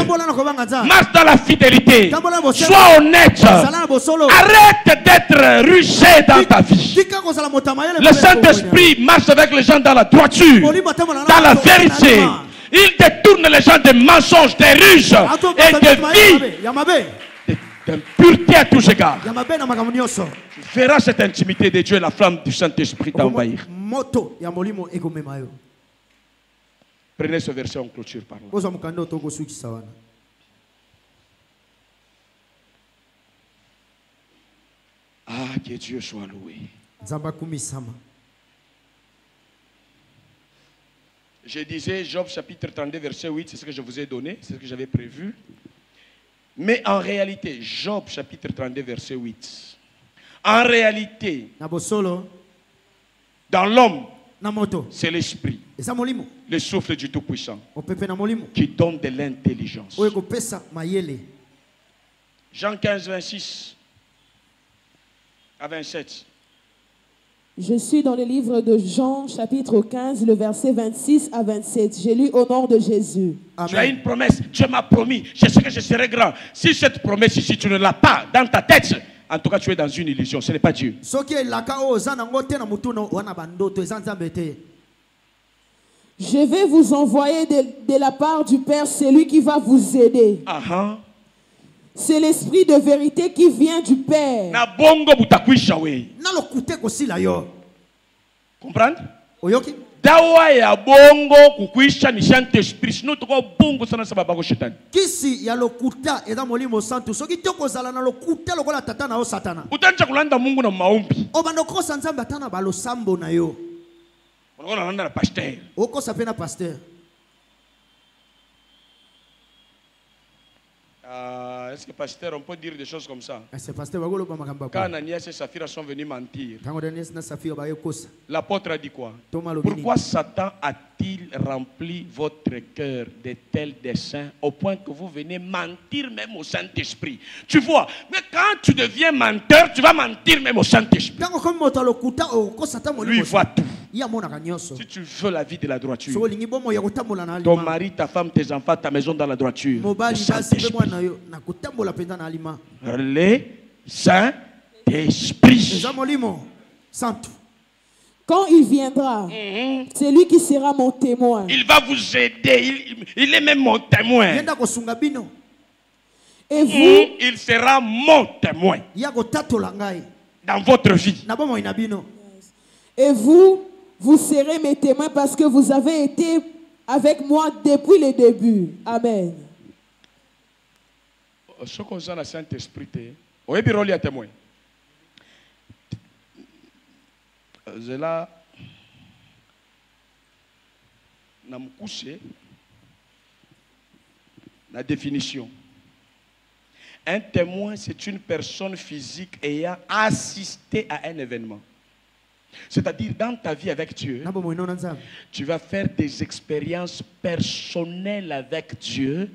marche dans la fidélité, sois honnête. Arrête d'être rusé dans ta vie. Le Saint-Esprit marche avec les gens dans la droiture, dans la vérité. Il détourne les gens des mensonges, des ruses et des vies, d'impureté à tous égards. Tu verras cette intimité de Dieu et la flamme du Saint-Esprit t'envahir. Prenez ce verset en clôture par là. Ah, que Dieu soit loué. Je disais Job chapitre 32 verset 8, c'est ce que je vous ai donné, c'est ce que j'avais prévu. Mais en réalité, Job chapitre 32 verset 8, en réalité, dans l'homme, c'est l'esprit, le souffle du Tout-Puissant, qui donne de l'intelligence. Jean 15, 26 à 27. Je suis dans le livre de Jean, chapitre 15, le verset 26 à 27. J'ai lu au nom de Jésus. Amen. Tu as une promesse. Dieu m'a promis. Je sais que je serai grand. Si cette promesse ici, tu ne l'as pas dans ta tête, en tout cas, tu es dans une illusion. Ce n'est pas Dieu. Je vais vous envoyer de la part du Père celui qui va vous aider. C'est l'esprit de vérité qui vient du Père. Comprendre? Dawa ya bongo kukwisha ni Saint-Esprit. Sinon tuko bongo sana sababu kwa shetani. Kisi ya lokuta eza molimo santu. Soki toko zala na lokuta lokola tata na o satana. Utancha kulanda Mungu na maombi. Obandoko sanzambe atana balo sambo na yo. Unaona nanda na pasteur. Oko sapena pasteur. est-ce que pasteur, on peut dire des choses comme ça? Quand Ananias et Saphira sont venus mentir, l'apôtre a dit quoi? Pourquoi Satan a-t-il rempli votre cœur de tels desseins au point que vous venez mentir même au Saint-Esprit? Tu vois, mais quand tu deviens menteur, tu vas mentir même au Saint-Esprit. Lui, il voit tout. Si tu veux la vie de la droiture, ton mari, ta femme, tes enfants, ta maison dans la droiture, le Saint-Esprit. Les Saint-Esprit. Quand il viendra, c'est lui qui sera mon témoin. Il va vous aider. Il est même mon témoin. Et vous, il sera mon témoin dans votre vie. Et vous serez mes témoins parce que vous avez été avec moi depuis le début. Amen. Ce qu'on a le Saint-Esprit, on est rôle à témoin. C'est là, na moukousé, la définition. Un témoin, c'est une personne physique ayant assisté à un événement. C'est-à-dire, dans ta vie avec Dieu, tu vas faire des expériences personnelles avec Dieu,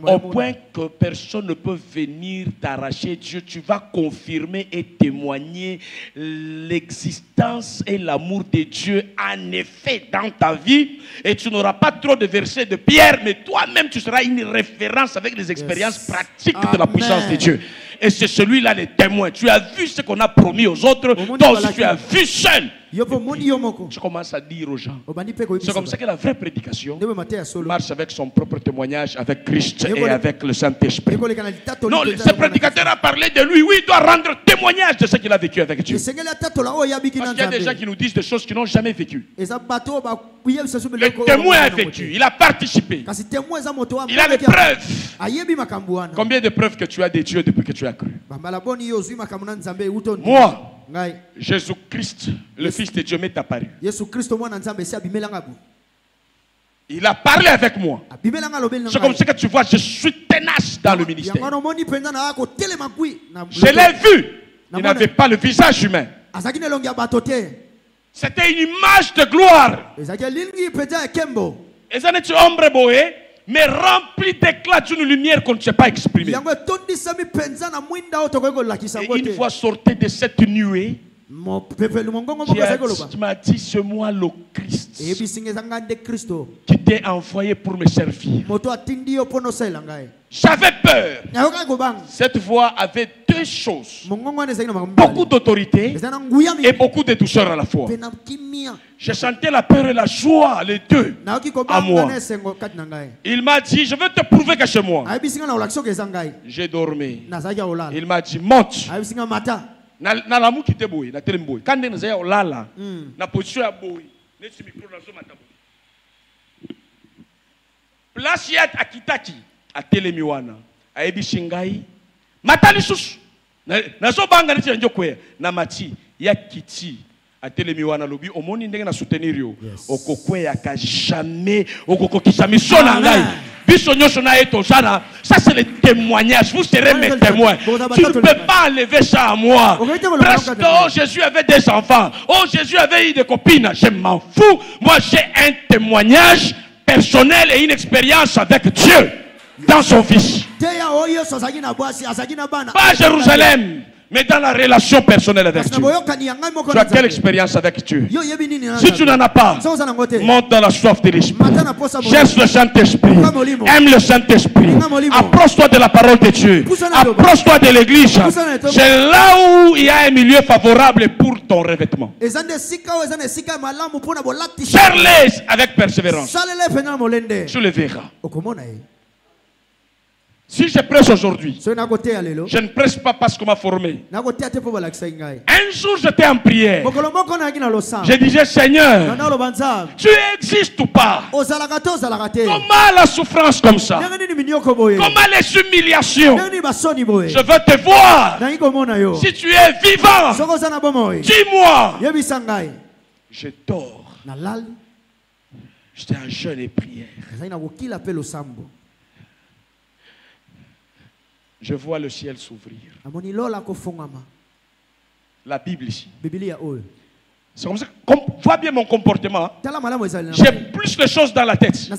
au point que personne ne peut venir t'arracher Dieu. Tu vas confirmer et témoigner l'existence et l'amour de Dieu en effet dans ta vie. Et tu n'auras pas trop de versets de Pierre, mais toi-même, tu seras une référence avec les expériences pratiques de la puissance de Dieu. Et c'est celui-là le témoin. Tu as vu ce qu'on a promis aux autres. Toi aussi, tu as vu seul. Tu commences à dire aux gens. C'est comme ça que la vraie prédication marche avec son propre témoignage, avec Christ et avec le Saint-Esprit. Non, ce prédicateur a parlé de lui. Oui, il doit rendre témoignage de ce qu'il a vécu avec Dieu. Parce qu'il y a des gens qui nous disent des choses qu'ils n'ont jamais vécues. Le témoin a vécu. Il a participé. Il a des preuves. Combien de preuves que tu as de Dieu depuis que tu as cru? Moi, Jésus-Christ, le Fils de Dieu, m'est apparu. Il a parlé avec moi. C'est comme ça que tu vois, je suis tenace dans le ministère. Je l'ai vu. Il n'avait pas le visage humain. C'était une image de gloire. Et ça n'est pas ombre boé, mais rempli d'éclat d'une lumière qu'on ne sait pas exprimer. Et une fois sorti de cette nuée, tu m'as dit, c'est moi le Christ qui t'ai envoyé pour me servir. J'avais peur. Cette voix avait deux choses: beaucoup d'autorité et beaucoup de douceur à la fois. J'ai senti la peur et la joie, les deux, à moi. Il m'a dit, je veux te prouver que c'est moi. J'ai dormi. Il m'a dit, monte. Na la mou qui te boy, na telem boy. Quand on est olala, na position à boy, ne tu micro na zo mata boy. Place yat akitaki, a telemiwana, a ebi shingai, matali sus. Na zo banga ne tsenjo kwe, na mati ya kiti. A telemiwana lobi omoni ndenge na soutenir yo. Okokwe ya ka jamais, okokokisa misona ngai. Ça c'est le témoignage. Vous serez mes témoins. Tu ne peux pas enlever ça à moi. Presque, oh, Jésus avait des enfants. Oh, Jésus avait eu des copines. Je m'en fous. Moi j'ai un témoignage personnel et une expérience avec Dieu dans son Fils. Pas à Jérusalem, mais dans la relation personnelle avec Dieu. Tu as quelle expérience avec Dieu? Si tu n'en as pas, monte dans la soif de l'Esprit. Cherche le Saint-Esprit. Aime le Saint-Esprit. Approche-toi de la parole de Dieu. Approche-toi de l'église. C'est là où il y a un milieu favorable pour ton revêtement. Serre-les avec persévérance. Tu le verras. Si je prêche aujourd'hui, je ne prêche pas parce qu'on m'a formé. Un jour, j'étais en prière. Je disais, Seigneur, tu existes ou pas? Comment la souffrance comme ça? Comment les humiliations? Je veux te voir. Si tu es vivant, dis-moi. Je dors. J'étais en jeûne et prière. Je vois le ciel s'ouvrir. La Bible ici. C'est comme ça. Vois bien mon comportement. J'ai plus de choses dans la tête.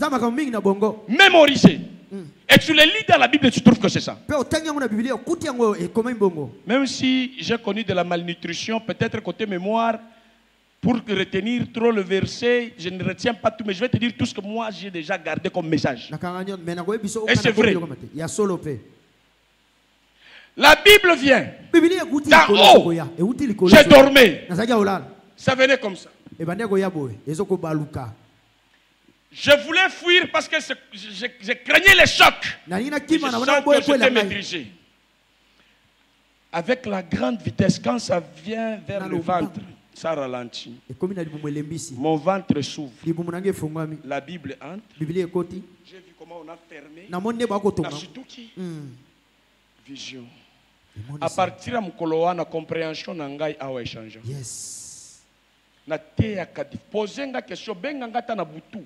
Mémorisé. Et tu les lis dans la Bible et tu trouves que c'est ça. Même si j'ai connu de la malnutrition, peut-être côté mémoire, pour retenir trop le verset, je ne retiens pas tout, mais je vais te dire tout ce que moi j'ai déjà gardé comme message. Et c'est vrai. La Bible vient d'en haut. J'ai dormi. Ça venait comme ça. Je voulais fuir parce que je craignais les chocs. Je sens que j'étais maîtrisé. Avec la grande vitesse, quand ça vient vers le ventre, ça ralentit. Mon ventre s'ouvre. La Bible entre. J'ai vu comment on a fermé. Vision. À partir de mon la compréhension n'angai a échangé. Yes. Na te akadi poser nga question benga ngata na butu.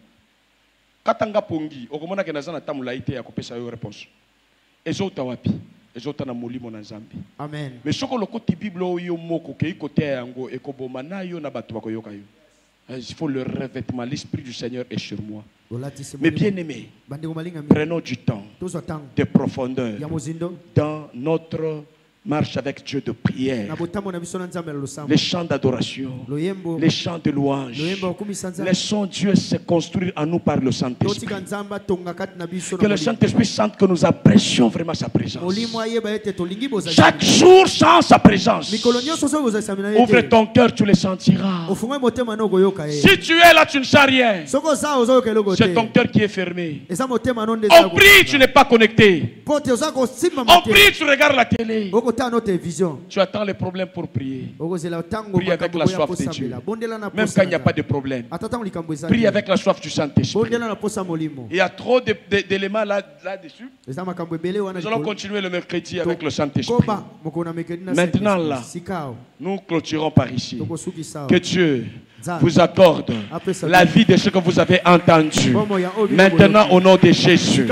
Katanga pongi okomona ke nazana tamula ite ya kopesa yo réponse. Ezota wapi? Ezota na molimo na Nzambe. Amen. Mais soko lokoti Bible oyo moko ke ikote yango ekoboma na yo na batu bakoyoka yo. Il faut le revêtement, l'esprit du Seigneur est sur moi. Mais bien aimés, prenons du temps de profondeur dans notre marche avec Dieu de prière, les chants d'adoration, les chants de louange. Laissons Dieu se construire en nous par le Saint-Esprit. Que le Saint-Esprit sente que nous apprécions vraiment sa présence. Chaque jour sans sa présence. Ouvre ton cœur, tu le sentiras. Si tu es là, tu ne sens rien. C'est ton cœur qui est fermé. On prie, tu n'es pas connecté. On prie, tu regardes la télé. Tu attends les problèmes pour prier. Prie avec la soif de Dieu. Même quand il n'y a pas de problème. Prie avec la soif du Saint-Esprit. Il y a trop d'éléments là-dessus. Nous allons continuer le mercredi avec le Saint-Esprit. Maintenant là, nous clôturons par ici. Que Dieu vous accorde la vie de ce que vous avez entendu. Maintenant, au nom de Jésus,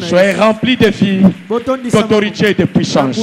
soyez remplis de vie, d'autorité et de puissance.